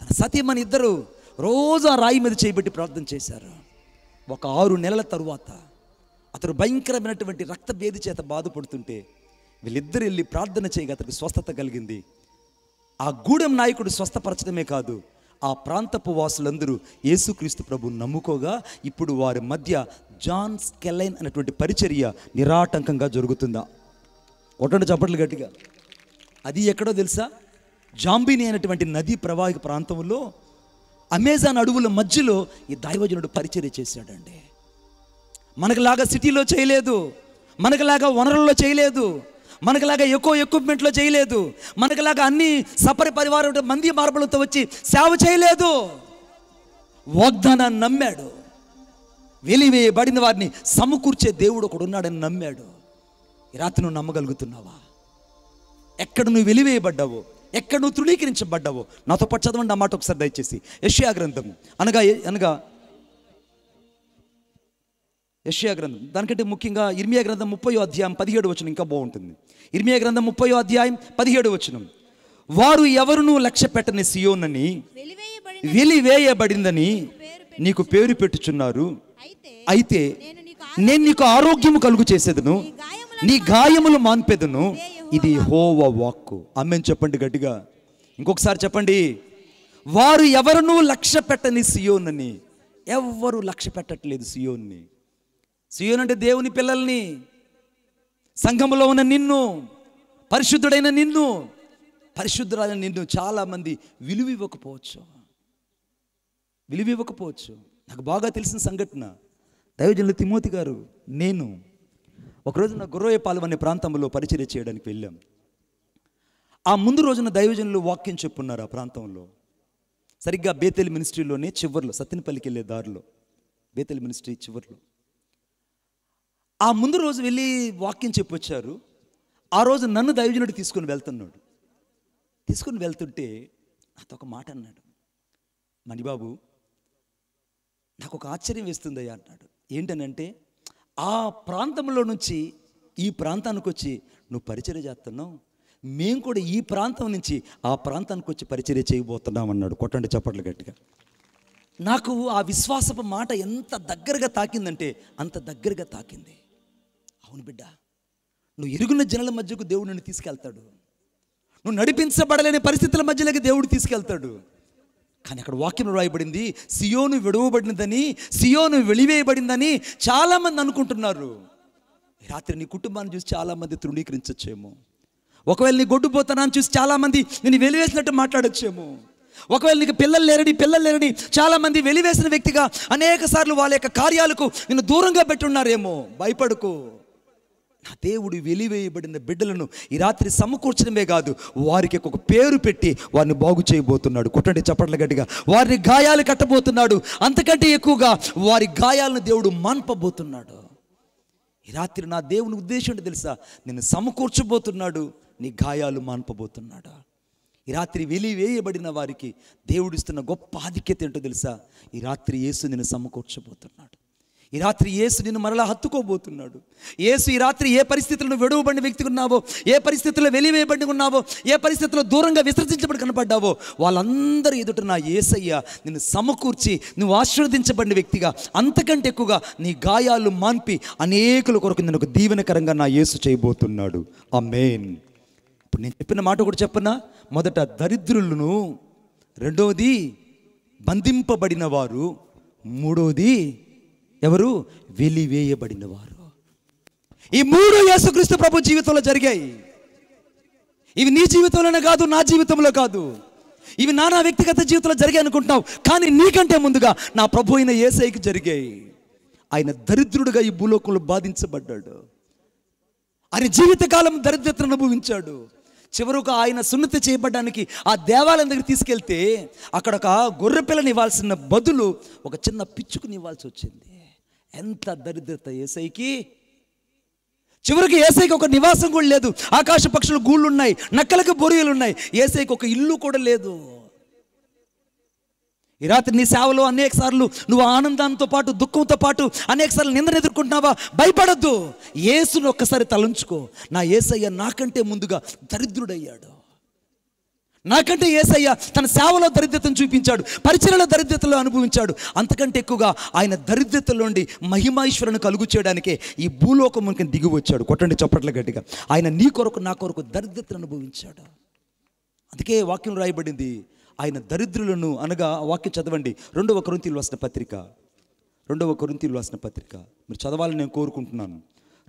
తన సతీమణి ఇద్దరు రోజు ఆ రాయి మీద చేయబెట్టి ప్రార్థన చేశారు. ఒక 6 నెలల తరువాత అతడు భయంకరమైనటువంటి రక్తభేది చేత బాధపడుతుంటే వీళ్ళిద్దరు వెళ్ళి ప్రార్థన చేయగా అతడికి స్వస్థత కలిగింది. ఆ గూడెం నాయకుడు స్వస్థపరచడమే కాదు, ఆ ప్రాంతపు వాసులందరూ యేసుక్రీస్తు ప్రభువుని నమ్ముకోగా ఇప్పుడు వారి మధ్య జాన్ స్కెలెన్ అనేటువంటి పరిచర్య నిరాటంకంగా జరుగుతుందా? ఒకటి చప్పట్లు గట్టిగా. అది ఎక్కడో తెలుసా? జాంబిని అనేటువంటి నదీ ప్రవాహిక ప్రాంతంలో అమెజాన్ అడవుల మధ్యలో ఈ దైవజనుడు పరిచర్య చేశాడండి. మనకులాగా సిటీలో చేయలేదు, మనకులాగా వనరుల్లో చేయలేదు, మనకులాగా ఎక్కువ ఎక్విప్మెంట్లో చేయలేదు, మనకులాగా అన్ని సపరివారం మంది మార్బలతో వచ్చి సేవ చేయలేదు. వాగ్దానాన్ని నమ్మాడు. వెలివేయబడిన వారిని సమకూర్చే దేవుడు ఒకడు ఉన్నాడని నమ్మాడు. ఈ రాత్రి నువ్వు నమ్మగలుగుతున్నావా? ఎక్కడ నువ్వు వెలివేయబడ్డావో, ఎక్కడ నువ్వు తృణీకరించబడ్డావో నాతో పాటు చదవండి ఆ మాట ఒకసారి దయచేసి. యెషయా గ్రంథం అనగా యెషయా గ్రంథం, దానికంటే ముఖ్యంగా ఇర్మియా గ్రంథం 30వ అధ్యాయం 17వ వచనం ఇంకా బాగుంటుంది. ఇర్మియా గ్రంథం 30వ అధ్యాయం 17వ వచనం, వారు ఎవరునూ లక్ష్య పెట్టని సియోనని వెలివేయబడిందని నీకు పేరు పెట్టుచున్నారు. అయితే నేను నీకు ఆరోగ్యము కలుగు చేసేదను, నీ గాయములు మాన్పెదను. ఇది యెహోవా వాక్కు. ఆమేన్ చెప్పండి గట్టిగా. ఇంకొకసారి చెప్పండి. వారు ఎవరునూ లక్ష్య పెట్టని సియోనని. ఎవ్వరు లక్ష్య పెట్టట్లేదు సియోన్ని. సియోన్ అంటే దేవుని పిల్లల్ని, సంఘములో ఉన్న నిన్ను, పరిశుద్ధుడైన నిన్ను, పరిశుద్ధుడైన నిన్ను చాలామంది విలువ ఇవ్వకపోవచ్చు. నాకు బాగా తెలిసిన సంఘటన, దైవజనులు తిమోతి గారు నేను ఒకరోజు నా గుర్రయ్యపాలెం అనే ప్రాంతంలో పరిచర్య చేయడానికి వెళ్ళాం. ఆ ముందు రోజున దైవజనులు వాక్యం చెప్పున్నారు. ఆ ప్రాంతంలో సరిగ్గా బేతేల్ మినిస్ట్రీలోనే చివర్లో, సత్తినపల్లికి వెళ్ళే దారిలో, బేతేల్ మినిస్ట్రీ చివర్లో ఆ ముందు రోజు వెళ్ళి వాక్యం చెప్పొచ్చారు. ఆ రోజు నన్ను దైవజనుడు తీసుకుని వెళ్తుంటే నాతో ఒక మాట అన్నాడు. మణిబాబు, నాకు ఒక ఆశ్చర్యం వేస్తుందయ్యా అన్నాడు. ఏంటనంటే, ఆ ప్రాంతంలో నుంచి ఈ ప్రాంతానికి వచ్చి నువ్వు పరిచర్య చేస్తున్నావు, మేము కూడా ఈ ప్రాంతం నుంచి ఆ ప్రాంతానికి వచ్చి పరిచర్య చేయబోతున్నాం అన్నాడు. కొట్టండి చప్పట్లు గట్టిగా. నాకు ఆ విశ్వాసపు మాట ఎంత దగ్గరగా తాకిందంటే అంత దగ్గరగా తాకింది. అవును బిడ్డ, నువ్వు ఎరుగున్న జనుల మధ్యకు దేవుడు నిన్ను తీసుకెళ్తాడు. నువ్వు నడిపించబడలేని పరిస్థితుల మధ్యలోకి దేవుడు తీసుకెళ్తాడు. కానీ అక్కడ వాక్యం రాయబడింది, సియోను విడవబడినదని, సియోను వెలివేయబడిందని చాలామంది అనుకుంటున్నారు. రాత్రి నీ కుటుంబాన్ని చూసి చాలామంది తృణీకరించచ్చేమో. ఒకవేళ నీ గొడ్డుపోతానని చూసి చాలామంది నేను వెలివేసినట్టు మాట్లాడొచ్చేమో. ఒకవేళ నీకు పిల్లలు లేరని చాలామంది వెలివేసిన వ్యక్తిగా అనేక సార్లు వాళ్ళ యొక్క కార్యాలకు నిన్ను దూరంగా పెట్టున్నారేమో. భయపడకు. నా దేవుడు వెలివేయబడిన బిడ్డలను ఈ రాత్రి సమకూర్చడమే కాదు, వారికి ఒక పేరు పెట్టి వారిని బాగు చేయబోతున్నాడు. కొట్టండి చప్పట్ల గట్టిగా. వారిని గాయాలు కట్టబోతున్నాడు. అంతకంటే ఎక్కువగా వారి గాయాలను దేవుడు మాన్పబోతున్నాడు. ఈ రాత్రి నా దేవుని ఉద్దేశం ఏంటో తెలుసా? నిన్ను సమకూర్చబోతున్నాడు, నీ గాయాలు మాన్పబోతున్నాడు. ఈ రాత్రి వెలివేయబడిన వారికి దేవుడిస్తున్న గొప్ప ఆధిక్యత ఏంటో తెలుసా? ఈ రాత్రి యేసు నిన్ను సమకూర్చబోతున్నాడు. ఈ రాత్రి యేసు నిన్ను మరలా హత్తుకోబోతున్నాడు. యేసు ఈ రాత్రి ఏ పరిస్థితుల్లో వెడవబడిన వ్యక్తిగా ఉన్నావో, ఏ పరిస్థితుల్లో వెలివేయబడి ఉన్నావో, ఏ పరిస్థితుల్లో దూరంగా విసర్జించబడి కనపడ్డావో, వాళ్ళందరూ ఎదుట నా యేసయ్య నిన్ను సమకూర్చి నువ్వు ఆశీర్వదించబడిన వ్యక్తిగా, అంతకంటే ఎక్కువగా నీ గాయాలు మాన్పి అనేకుల కొరకు నేను ఒక దీవెనకరంగా నా యేసు చేయబోతున్నాడు. ఆమేన్. ఇప్పుడు నేను చెప్పిన మాట కూడా చెప్పనా? మొదట దరిద్రులను, రెండవది బంధింపబడిన వారు, మూడవది ఎవరు? వెలివేయబడిన వారు. ఈ మూడు యేసుక్రీస్తు ప్రభు జీవితంలో జరిగాయి. ఇవి నీ జీవితంలోనే కాదు, నా జీవితంలో కాదు, ఇవి నా వ్యక్తిగత జీవితంలో జరిగాయి అనుకుంటున్నావు. కానీ నీకంటే ముందుగా నా ప్రభు అయిన యేసయ్యకి జరిగాయి. ఆయన దరిద్రుడుగా ఈ భూలోకంలో బాధించబడ్డాడు. ఆయన జీవితకాలం దరిద్రతను అనుభవించాడు. చివరకు ఆయన సున్నతి చేయబడ్డానికి ఆ దేవాలయం దగ్గర తీసుకెళ్తే అక్కడ ఒక గొర్రెపిల్లని ఇవ్వాల్సిన బదులు ఒక చిన్న పిచ్చుకుని ఇవ్వాల్సి వచ్చింది. ఎంత దరిద్రత యేసయ్యకి! చివరికి యేసయ్యకి ఒక నివాసం కూడా లేదు. ఆకాశ పక్షులు గూళ్ళు ఉన్నాయి, నక్కలకు బొరియలు ఉన్నాయి. యేసయ్యకి ఒక ఇల్లు కూడా లేదు. ఈ రాత్రి నీ సేవలో అనేక సార్లు నువ్వు ఆనందంతో పాటు దుఃఖంతో పాటు అనేక సార్లు నిందను ఎదుర్కొంటున్నావా? భయపడొద్దు. యేసును ఒక్కసారి తలంచుకో. నా యేసయ్య నాకంటే ముందుగా దరిద్రుడయ్యాడు. నాకంటే యేసయ్య తన సేవలో దరిద్రతను చూపించాడు, పరిచర్యలో దరిద్రతలో అనుభవించాడు. అంతకంటే ఎక్కువగా ఆయన దరిద్రతలోండి మహిమైశ్వరను కలుగు చేయడానికే ఈ భూలోకమునికి దిగి వచ్చాడు. కొట్టండి చప్పట్ల గట్టిగా. ఆయన నీ కొరకు నా కొరకు దరిద్రతను అనుభవించాడు. అందుకే వాక్యం రాయబడింది, ఆయన దరిద్రులను అనగా, వాక్యం చదవండి, 2వ కొరింథీయులకు రాసిన పత్రిక, 2వ కొరింథీయులకు రాసిన పత్రిక మీరు చదవాలని నేను కోరుకుంటున్నాను.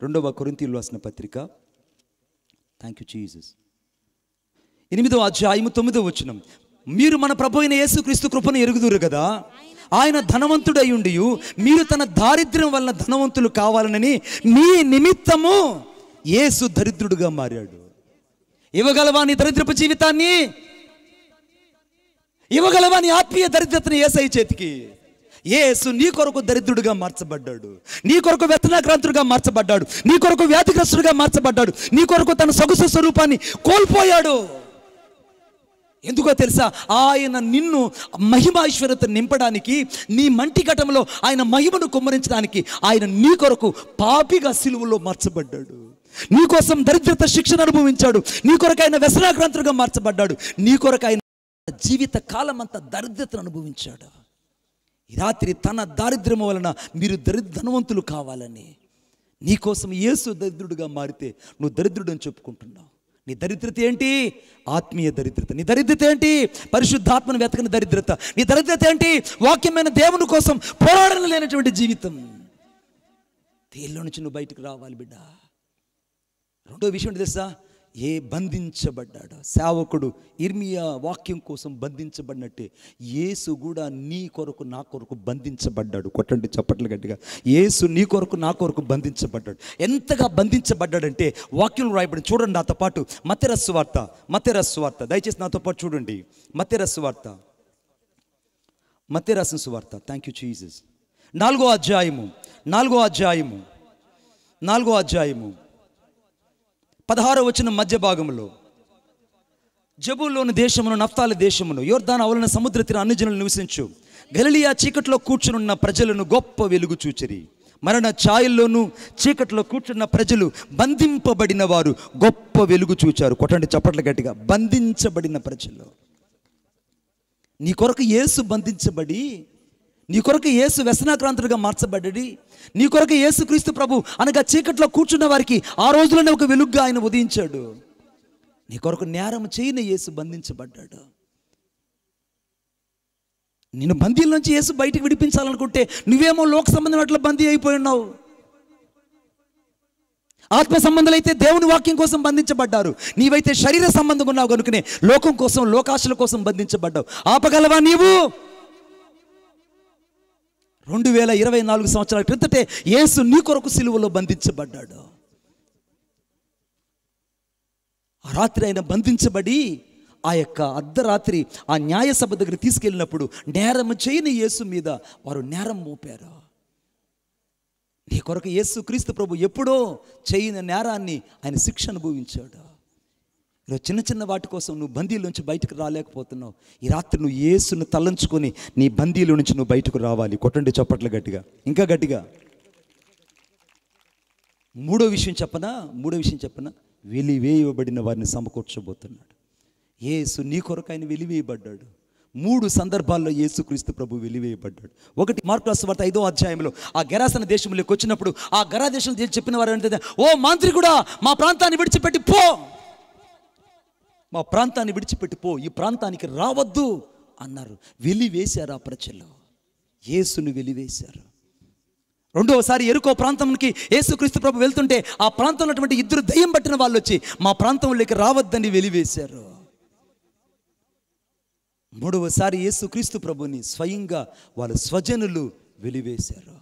2వ కొరింథీయులకు రాసిన పత్రిక. Thank you Jesus. 8వ అధ్యాయము 9వ వచనం, మీరు మన ప్రభు అయిన యేసుక్రీస్తు కృపను ఎరుగుదురు కదా, ఆయన ధనవంతుడై ఉండి మీరు తన దారిద్ర్యం వలన ధనవంతులు కావాలనని మీ నిమిత్తము యేసు దరిద్రుడుగా మారాడు. ఇవ్వగలవా నీ దరిద్రపు జీవితాన్ని? ఇవ్వగలవా నీ ఆత్మీయ దరిద్రతని యేసయ్య చేతికి? యేసు నీ కొరకు దరిద్రుడిగా మార్చబడ్డాడు, నీ కొరకు వ్యసనాక్రాంతుడిగా మార్చబడ్డాడు, నీ కొరకు వ్యాధిగ్రస్తుడిగా మార్చబడ్డాడు, నీ కొరకు తన సొగసు స్వరూపాన్ని కోల్పోయాడు. ఎందుకో తెలుసా? ఆయన నిన్ను మహిమైశ్వర్యత నింపడానికి, నీ మంటి ఘటంలో ఆయన మహిమను కుమ్మరించడానికి ఆయన నీ కొరకు పాపిగా సిలువలో మార్చబడ్డాడు. నీ కోసం దరిద్రత శిక్షణ అనుభవించాడు, నీ కొరకు ఆయన వ్యసనాక్రాంతుడిగా మార్చబడ్డాడు, నీ కొరకు ఆయన జీవిత కాలం అంతా దరిద్రతను అనుభవించాడు. ఈ రాత్రి తన దారిద్ర్యం వలన మీరు ధనవంతులు కావాలని నీకోసం యేసు దరిద్రుడిగా మారితే నువ్వు దరిద్రుడు అని చెప్పుకుంటున్నావు. నీ దరిద్రత ఏంటి? ఆత్మీయ దరిద్రత. నీ దరిద్రత ఏంటి? పరిశుద్ధాత్మను వెతకని దరిద్రత. నీ దరిద్రత ఏంటి? వాక్యమైన దేవుని కోసం పోరాడడం లేనటువంటి జీవితం. తేల్లో నుంచి నువ్వు బయటకు రావాలి బిడ్డ. రెండో విషయం తెలుసా? బంధించబడ్డాడు సేవకుడు ఇర్మియా వాక్యం కోసం బంధించబడినట్టే యేసు కూడా నీ కొరకు నా కొరకు బంధించబడ్డాడు. కొట్టండి చప్పట్లు గట్టిగా. యేసు నీ కొరకు నా కొరకు బంధించబడ్డాడు. ఎంతగా బంధించబడ్డాడంటే వాక్యం రాయబడి చూడండి నాతో పాటు. మత్తయి సువార్త దయచేసి నాతో పాటు చూడండి. మత్తయి సువార్త థ్యాంక్ యూ జీసస్. 4వ అధ్యాయము 16వ వచనం మధ్య భాగంలో, జబూలూను దేశమును నఫ్తాలి దేశమును యోర్దాను అవలన సముద్ర తీర అన్ని జనులు నివసించు గలిలయ చీకట్లో కూర్చునున్న ప్రజలను గొప్ప వెలుగు చూచిరి. మరణ ఛాయల్లోనూ చీకట్లో కూర్చున్న ప్రజలు బంధింపబడిన వారు గొప్ప వెలుగు చూచారు. కొట్టండి చప్పట్లు గట్టిగా. బంధించబడిన ప్రజలు. నీ కొరకు యేసు బంధించబడి, నీ కొరకు యేసు వ్యసనాక్రాంతుడిగా మార్చబడ్డాడు. నీ కొరకు యేసు క్రీస్తు ప్రభు అనగా చీకట్లో కూర్చున్న వారికి ఆ రోజులోనే ఒక వెలుగుగా ఆయన ఉదయించాడు. నీ కొరకు నేరం చేయని యేసు బంధించబడ్డాడు. నిన్ను బందీల నుంచి యేసు బయటికి విడిపించాలనుకుంటే నువ్వేమో లోక సంబంధం బందీ అయిపోయి ఉన్నావు. ఆత్మ సంబంధాలైతే దేవుని వాక్యం కోసం బంధించబడ్డారు. నీవైతే శరీర సంబంధంగా ఉన్నావు కనుకనే లోకం కోసం, లోకాశల కోసం బంధించబడ్డావు. ఆపగలవా నీవు? 2024 సంవత్సరాల క్రితటే యేసు నీ కొరకు సిలువలో బంధించబడ్డాడు. ఆ రాత్రి ఆయన బంధించబడి ఆ యొక్క అర్ధరాత్రి ఆ న్యాయసభ దగ్గర తీసుకెళ్ళినప్పుడు నేరం చేయని యేసు మీద వారు నేరం మోపారు. నీ కొరకు యేసు క్రీస్తు ప్రభు ఎప్పుడో చేయని నేరాన్ని ఆయన శిక్ష అనుభవించాడు. ఈరోజు చిన్న చిన్న వాటి కోసం నువ్వు బందీల నుంచి బయటకు రాలేకపోతున్నావు. ఈ రాత్రి నువ్వు యేసును తలంచుకొని నీ బందీల నుంచి నువ్వు బయటకు రావాలి. కొట్టండి చప్పట్లు గట్టిగా, ఇంకా గట్టిగా. మూడో విషయం చెప్పనా? వెలివేయబడిన వారిని సమకూర్చబోతున్నాడు. యేసు నీ కొరకు ఆయన వెలివేయబడ్డాడు. 3 సందర్భాల్లో యేసుక్రీస్తు ప్రభు వెలివేయబడ్డాడు. ఒకటి మార్కు రాసిన సువార్త 5వ అధ్యాయంలో ఆ గెరాసన దేశంలోకి వచ్చినప్పుడు ఆ గెరా దేశం చెప్పిన వారు అంటే, ఓ మాంత్రికుడా, మా ప్రాంతాన్ని విడిచిపెట్టి పో, మా ప్రాంతాన్ని విడిచిపెట్టి పో, ఈ ప్రాంతానికి రావద్దు అన్నారు. వెలివేశారు ఆ ప్రజలు, యేసును వెలివేశారు. రెండవసారి ఎరుకో ప్రాంతానికి యేసుక్రీస్తు ప్రభు వెళ్తుంటే ఆ ప్రాంతంలో ఉన్నటువంటి 2 దయ్యం పట్టిన వాళ్ళు వచ్చి మా ప్రాంతంలోకి రావద్దని వెలివేశారు. మూడవసారి యేసుక్రీస్తు ప్రభుని స్వయంగా వాళ్ళ స్వజనులు వెలివేశారు.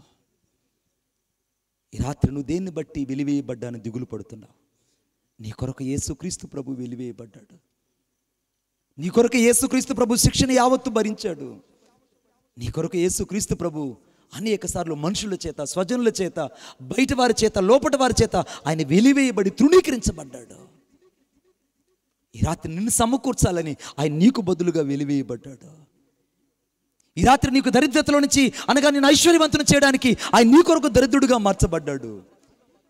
ఈ రాత్రి నువ్వు దేన్ని బట్టి వెలివేయబడ్డాను దిగులు పడుతున్నావు? నీ కొరకు యేసుక్రీస్తు ప్రభు వెలివేయబడ్డాడు. నీ కొరకు యేసుక్రీస్తు ప్రభు శిక్షణ యావత్తు భరించాడు. నీ కొరకు యేసుక్రీస్తు ప్రభు అనేక సార్లు మనుషుల చేత, స్వజనుల చేత, బయట వారి చేత, లోపటి వారి చేత ఆయన వెలివేయబడి తృణీకరించబడ్డాడు. ఈ రాత్రి నిన్ను సమకూర్చాలని ఆయన నీకు బదులుగా వెలివేయబడ్డాడు. ఈ రాత్రి నీకు దరిద్రతలో నుంచి అనగా నేను ఐశ్వర్యవంతుని చేయడానికి ఆయన నీ కొరకు దరిద్రుడిగా మార్చబడ్డాడు.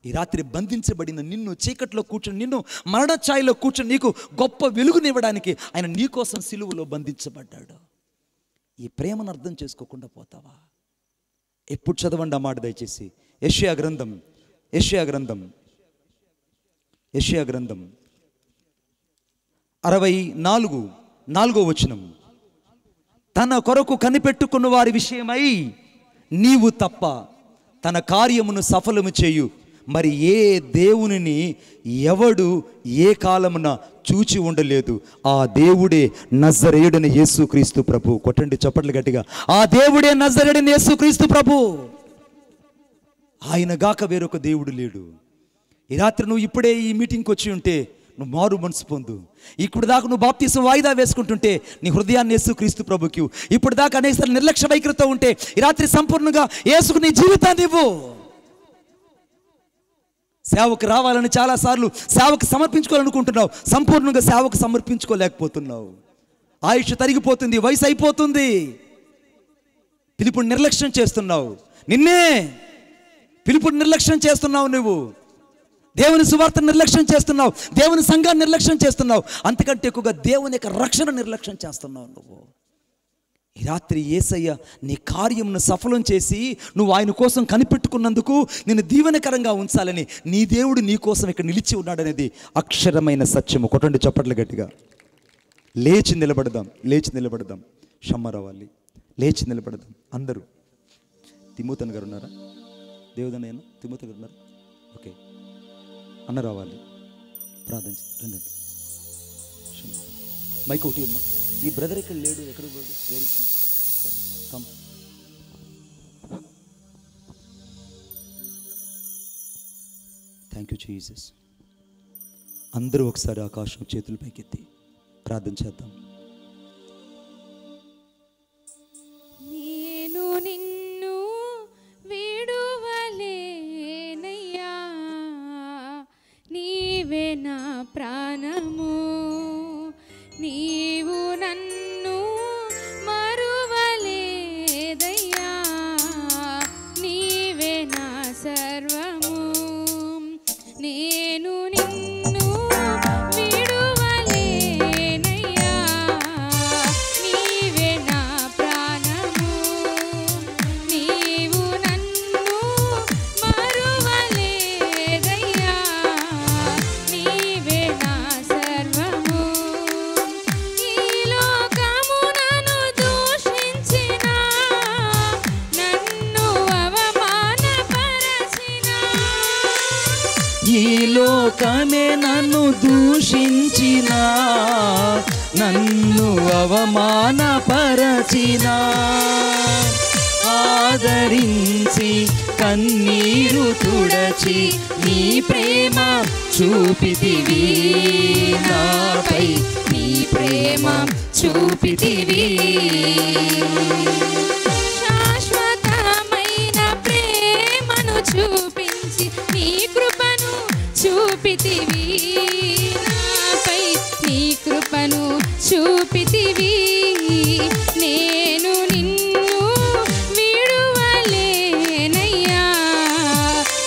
ఈ రాత్రి బంధించబడిన నిన్ను, చీకట్లో కూర్చొని నిన్ను మరణ ఛాయలో కూర్చొని నీకు గొప్ప వెలుగునివ్వడానికి ఆయన నీ కోసం సిలువలో బంధించబడ్డాడు. ఈ ప్రేమను అర్థం చేసుకోకుండా పోతావా? ఎప్పుడు చదవండి ఆ మాట దయచేసి. యెషయా గ్రంథం 64:4 వచనం. తన కొరకు కనిపెట్టుకున్న వారి విషయమై నీవు తప్ప తన కార్యమును సఫలము చేయు మరి ఏ దేవునిని ఎవడు ఏ కాలమున చూచి ఉండలేదు. ఆ దేవుడే నజరేయుడైన యేసుక్రీస్తు ప్రభు. కొట్టండి చప్పట్లు గట్టిగా. ఆ దేవుడే నజరేయుడైన యేసుక్రీస్తు ప్రభు. ఆయన గాక వేరొక దేవుడు లేడు. ఈ రాత్రి నువ్వు ఇప్పుడే ఈ మీటింగ్కి వచ్చి ఉంటే నువ్వు మారు మనసు పొందు. ఇప్పుడు దాకా నువ్వు బాప్తీసం వాయిదా వేసుకుంటుంటే నీ హృదయాన్ని యేసుక్రీస్తు ప్రభుకి. ఇప్పుడు దాకా అనేకసార్లు నిర్లక్ష్య వైఖరితో ఉంటే ఈ రాత్రి సంపూర్ణంగా యేసుకు నీ జీవితాన్ని ఇవ్వు. సేవకు రావాలని చాలాసార్లు సేవకు సమర్పించుకోవాలనుకుంటున్నావు, సంపూర్ణంగా సేవకు సమర్పించుకోలేకపోతున్నావు. ఆయుష్ తరిగిపోతుంది, వయసు అయిపోతుంది, పిలుపుని నిర్లక్ష్యం చేస్తున్నావు. నిన్నే పిలుపుని నిర్లక్ష్యం చేస్తున్నావు. నువ్వు దేవుని సువార్తను నిర్లక్ష్యం చేస్తున్నావు, దేవుని సంఘాన్ని నిర్లక్ష్యం చేస్తున్నావు, అంతకంటే ఎక్కువగా దేవుని యొక్క రక్షణ నిర్లక్ష్యం చేస్తున్నావు. నువ్వు ఈ రాత్రి యేసయ్య నీ కార్యమును సఫలం చేసి నువ్వు ఆయన కోసం కనిపెట్టుకున్నందుకు నిన్ను దీవెనకరంగా ఉంచాలని నీ దేవుడు నీ కోసం ఇక్కడ నిలిచి ఉన్నాడనేది అక్షరమైన సత్యము. కొట్టండి చప్పట్లు గట్టిగా. లేచి నిలబడదాం, లేచి నిలబడదాం. షమ్మ రావాలి, లేచి నిలబడదాం అందరూ. తిమోతన్ గారు ఉన్నారా? దేవుదనయ్య తిమోత గారు ఉన్నారా? ఓకే, అన్న రావాలి, ప్రార్థన రండి. మైక్ ఒకటి అమ్మా. ఈ బ్రదర్ ఇక్కడ లేడు, ఎక్కడ పోయాడు? Thank you Jesus. అందరూ ఒకసారి ఆకాశం చేతుల పైకెత్తి ప్రార్థన చేద్దాం. నేను నిన్ను విడువలేనయ్యా, నీవే నా ప్రాణము, నీవు నన్ను మరువలేదయ్యా, నీవే నా సర్వము. నేను నిన్ను విడువలేనయ్యా, నీవే నా ప్రాణము, నీవు నన్ను మరువలేదయ్యా, నీవే నా సర్వము. ఈ లోకము నన్ను దూషించినా, నన్ను అవమానపరచినా, ఈ లోకమే నన్ను దూషించినా, నన్ను అవమానపరచినా, ఆదరించి కన్నీరు తుడచి నీ ప్రేమ చూపితివి నాపై, నీ ప్రేమ చూపితివి. శాశ్వతమైన ప్రేమను చూపించి నీ కృపను చూపితివి నాపై, నీ కృపను చూపితివి. నేను నిన్ను విడువలేనయ్యా,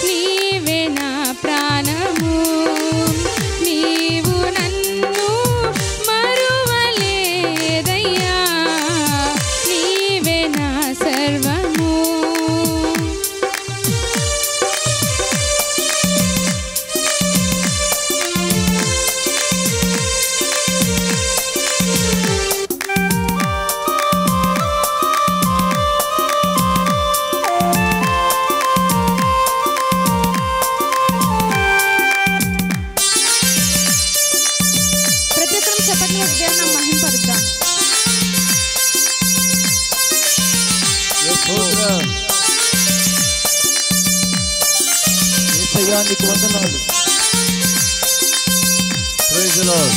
నీవే నా ప్రాణము, నీవు నన్ను మరువలేదయ్యా, నీవే నా సర్వము. ప్రతి ఒక్కరం చెప్పట్లు దేవుని మహింపరుద్దాం. యేసయ్యా నీకు వందనాలు. Praise the lord.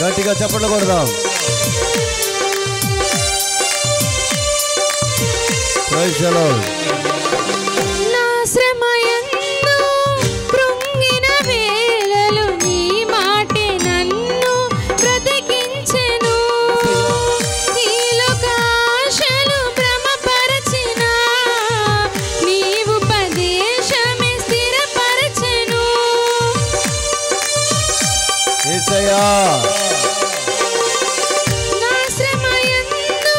గట్టిగా చప్పట్లు కొడదాం. Praise the lord. నా శ్రమయందు కృంగిన వేళలో నీ మాటే నన్ను బ్రతికించెను. ఈ లోకాశలు భ్రమపరచినా, నీ ఉపదేశమే స్థిరపరచెను. యేసయ్యా నా శ్రమయందు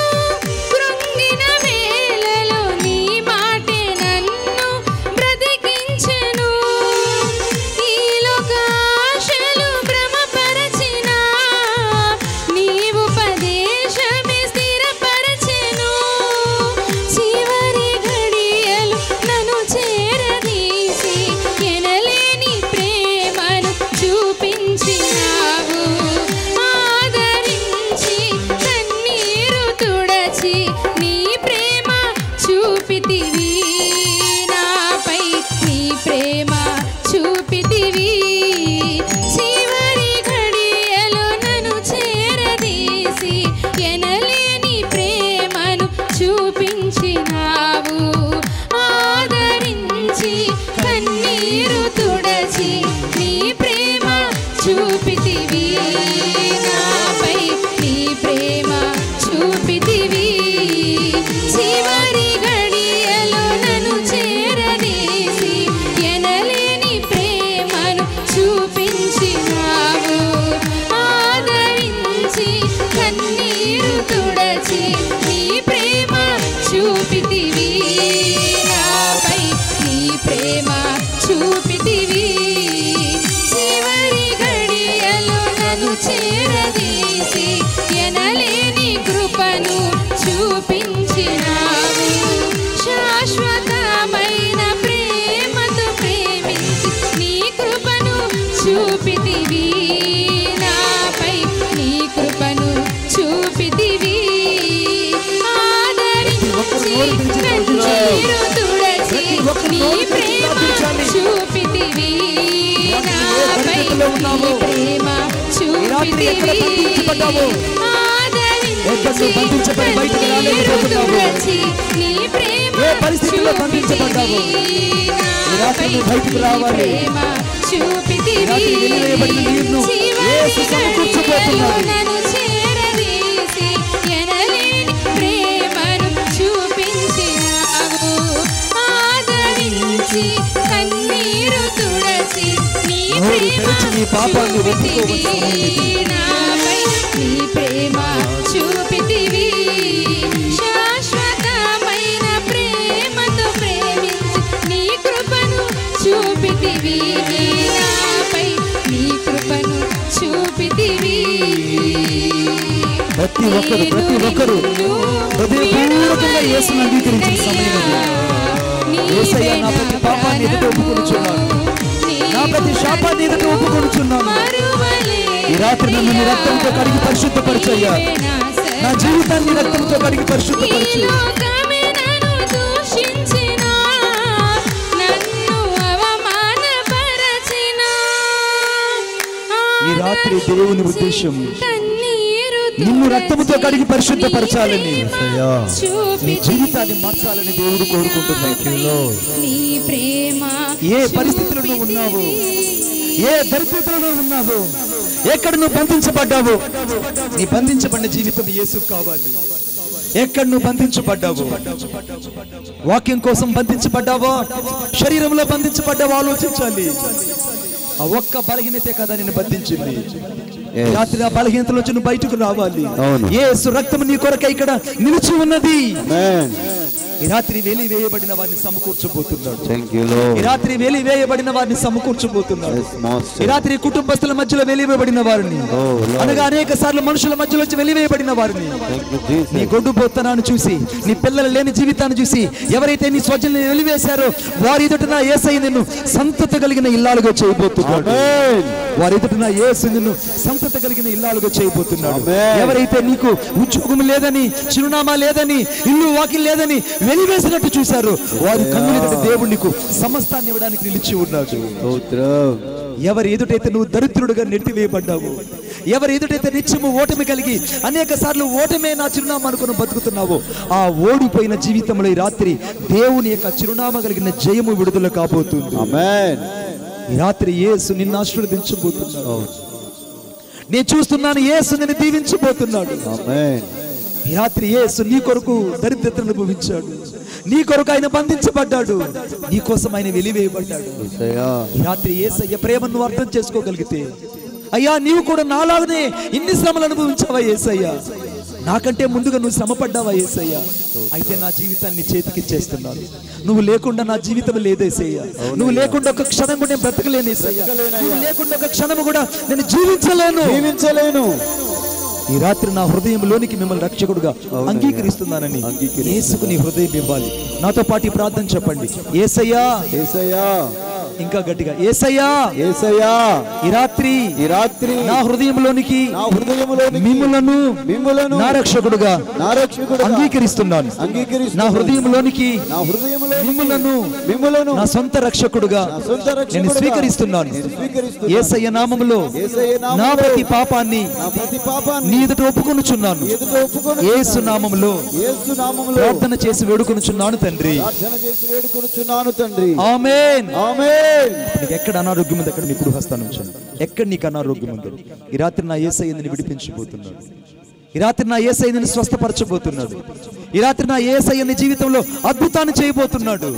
కృంగిన వేళలో నీ చేరదీసి ఎనలేని కృపను చూపించినావు. శాశ్వతమైన ప్రేమతో ప్రేమించి నీ కృపను చూపితివి నాపై, నీ కృపను చూపితివి. ఆదరించి కన్నీరు తుడచి నీ ప్రేమ చూపితివి నాపై, నీ ప్రేమ చూపితివి. ఆదరించి కన్నీరు తుడచి నీ ప్రేమ చూపితివి నాపై, నీ ప్రేమ చూపితివి. నన్ను చేరదీసి ఎనలేని ప్రేమను చూపించినావు. ఆదరించి కన్నీరు తుడచి నీ ప్రేమ చూపితివి నాపై, నీ ప్రేమ చూపితివి. శాశ్వతమైన ప్రేమతో ప్రేమించి నీ కృపను చూపితివి నాపై, నీ కృపను చూపితివి. ప్రతి ఒక్కరు హృదయపూర్వకంగా యేసుని అంగీకరించిన సమయం ఇది. యేసయ్య నా ప్రతి పాపాన్ని ఎదుట ఒప్పుకొనుచున్నాను, నా ప్రతి శాపాన్ని ఎదుట ఒప్పుకొనుచున్నాను. ఈ రాత్రి నన్ను నీ రక్తంతో కడిగి పరిశుద్ధపరచయ్యా, నా జీవితాన్ని రక్తంతో కడిగి పరిశుద్ధపరచు. ఈ రాత్రి దేవుని ఉద్దేశం నిన్ను రక్తముతో కడిగి పరిశుద్ధపరచాలని, నీ జీవితాన్ని మార్చాలని దేవుడు కోరుకుంటున్నాడు. ఏ పరిస్థితుల్లో నువ్వు ఉన్నావు, ఏ దరిద్రతలో ఉన్నావు, ఎక్కడ నువ్వు బంధించబడ్డావు, నీ బంధించబడిన జీవితం యేసుకు కావాలి. ఎక్కడ నువ్వు బంధించబడ్డావు, వాక్యం కోసం బంధించబడ్డావో, శరీరంలో బంధించబడ్డావో ఆలోచించాలి. ఆ ఒక్క బలహీనతే కదా నిన్ను బంధించింది. రాత్రి ఆ బలహీనతలోంచి నువ్వు బయటకు రావాలి. యేసు రక్తం నీ కొరకై ఇక్కడ నిలిచి ఉన్నది. ఈ రాత్రి వెలివేయబడిన వారిని సమకూర్చబోతున్నాడు. ఈ రాత్రి వెలివేయబడిన వారిని సమకూర్చబోతున్నాడు. ఈ రాత్రి కుటుంబస్తుల మధ్యలో వెలివేయబడిన వారిని, అనగా అనేక సార్లు మనుషుల మధ్యలో వెలివేయబడిన వారిని, నీ గొడ్డుపోతనాన్ని చూసి, నీ పిల్లల లేని జీవితాన్ని చూసి ఎవరైతే నీ స్వజల్ని వెలివేశారో వారి ఎదుట యేసయ్య నిన్ను సంతత కలిగిన ఇల్లాలుగా చేయబోతున్నాడు. వారి ఎదుట యేసు నిన్ను సంతత కలిగిన ఇల్లాలుగా చేయబోతున్నాడు. ఎవరైతే నీకు ఉద్యోగం లేదని, చిరునామా లేదని, ఇల్లు వాకిల్ లేదని వెలివేసినట్టు చూశారు, వారి కన్నుల దేవుడు నీకు సమస్తాన్ని ఇవ్వడానికి నిలిచి ఉన్నాడు. ఎవరి ఎదుటైతే నువ్వు దరిద్రుడుగా నెట్టివేయబడ్డావు, ఎవరి ఎదుటైతే నిత్యము ఓటమి కలిగి అనేక సార్లు ఓటమే నా చిరునామా అనుకుని బతుకుతున్నావు, ఆ ఓడిపోయిన జీవితంలో ఈ రాత్రి దేవుని యొక్క చిరునామా కలిగిన జయము విడుదల కాబోతుంది. ఈ రాత్రి యేసు నిన్ను ఆశీర్వదించబోతున్నాడు. నేను చూస్తున్నాను, యేసు నిన్ను దీవించబోతున్నాడు. ఈ రాత్రి యేసు నీ కొరకు దరిద్రతను అనుభవించాడు, నీ కొరకు ఆయన బంధించబడ్డాడు, నీ కోసం ఆయన వెలివేయబడ్డాడు. ఈ రాత్రి యేసయ్య ప్రేమను నువ్వు అర్థం చేసుకోగలిగితే, అయ్యా నీవు కూడా నాలాగనే ఇన్ని శ్రమలు అనుభవించావా యేసయ్య, నాకంటే ముందుగా నువ్వు శ్రమపడ్డావా యేసయ్య, అయితే నా జీవితాన్ని చేతికి ఇచ్చేస్తున్నాను. నువ్వు లేకుండా నా జీవితం లేదేసయ్య, నువ్వు లేకుండా ఒక క్షణం కూడా నేను బ్రతకలేను యేసయ్య, నువ్వు లేకుండా ఒక క్షణం కూడా నేను జీవించలేను. ఈ రాత్రి నా హృదయంలోనికి మిమ్మల్ని రక్షకుడుగా అంగీకరిస్తున్నానని యేసుకు నీ హృదయం ఇవ్వాలి. నాతో పాటు ప్రార్థన చెప్పండి. యేసయ్యా, యేసయ్యా, ఇంకా గట్టిగా యేసయ్యా, యేసయ్యా, ఈ రాత్రి నా హృదయంలోనికి మిమ్ములను నా రక్షకుడుగా అంగీకరిస్తున్నాను. నా హృదయంలోనికి మిమ్ములను నా సొంత రక్షకుడుగా నేను స్వీకరిస్తున్నాను. యేసయ్య నామములో నా ప్రతి పాపాన్ని నీ ఎదుట ఒప్పుకొనుచున్నాను. యేసు నామములో ప్రార్థన చేసి వేడుకొనుచున్నాను తండ్రి. ఆమేన్. నీకు ఎక్కడ అనారోగ్యం ఉంది అక్కడ నీ కుడి హస్తాన్ని ఉంచండి. ఎక్కడ నీకు అనారోగ్యం ఉందో ఈ రాత్రి నా యేసయ్య నిన్ను విడిపించబోతున్నాడు. ఈ రాత్రి నా యేసయ్య నిన్ను స్వస్థపరచబోతున్నాడు. ఈ రాత్రి నా యేసయ్య నీ జీవితంలో అద్భుతాన్ని చేయబోతున్నాడు.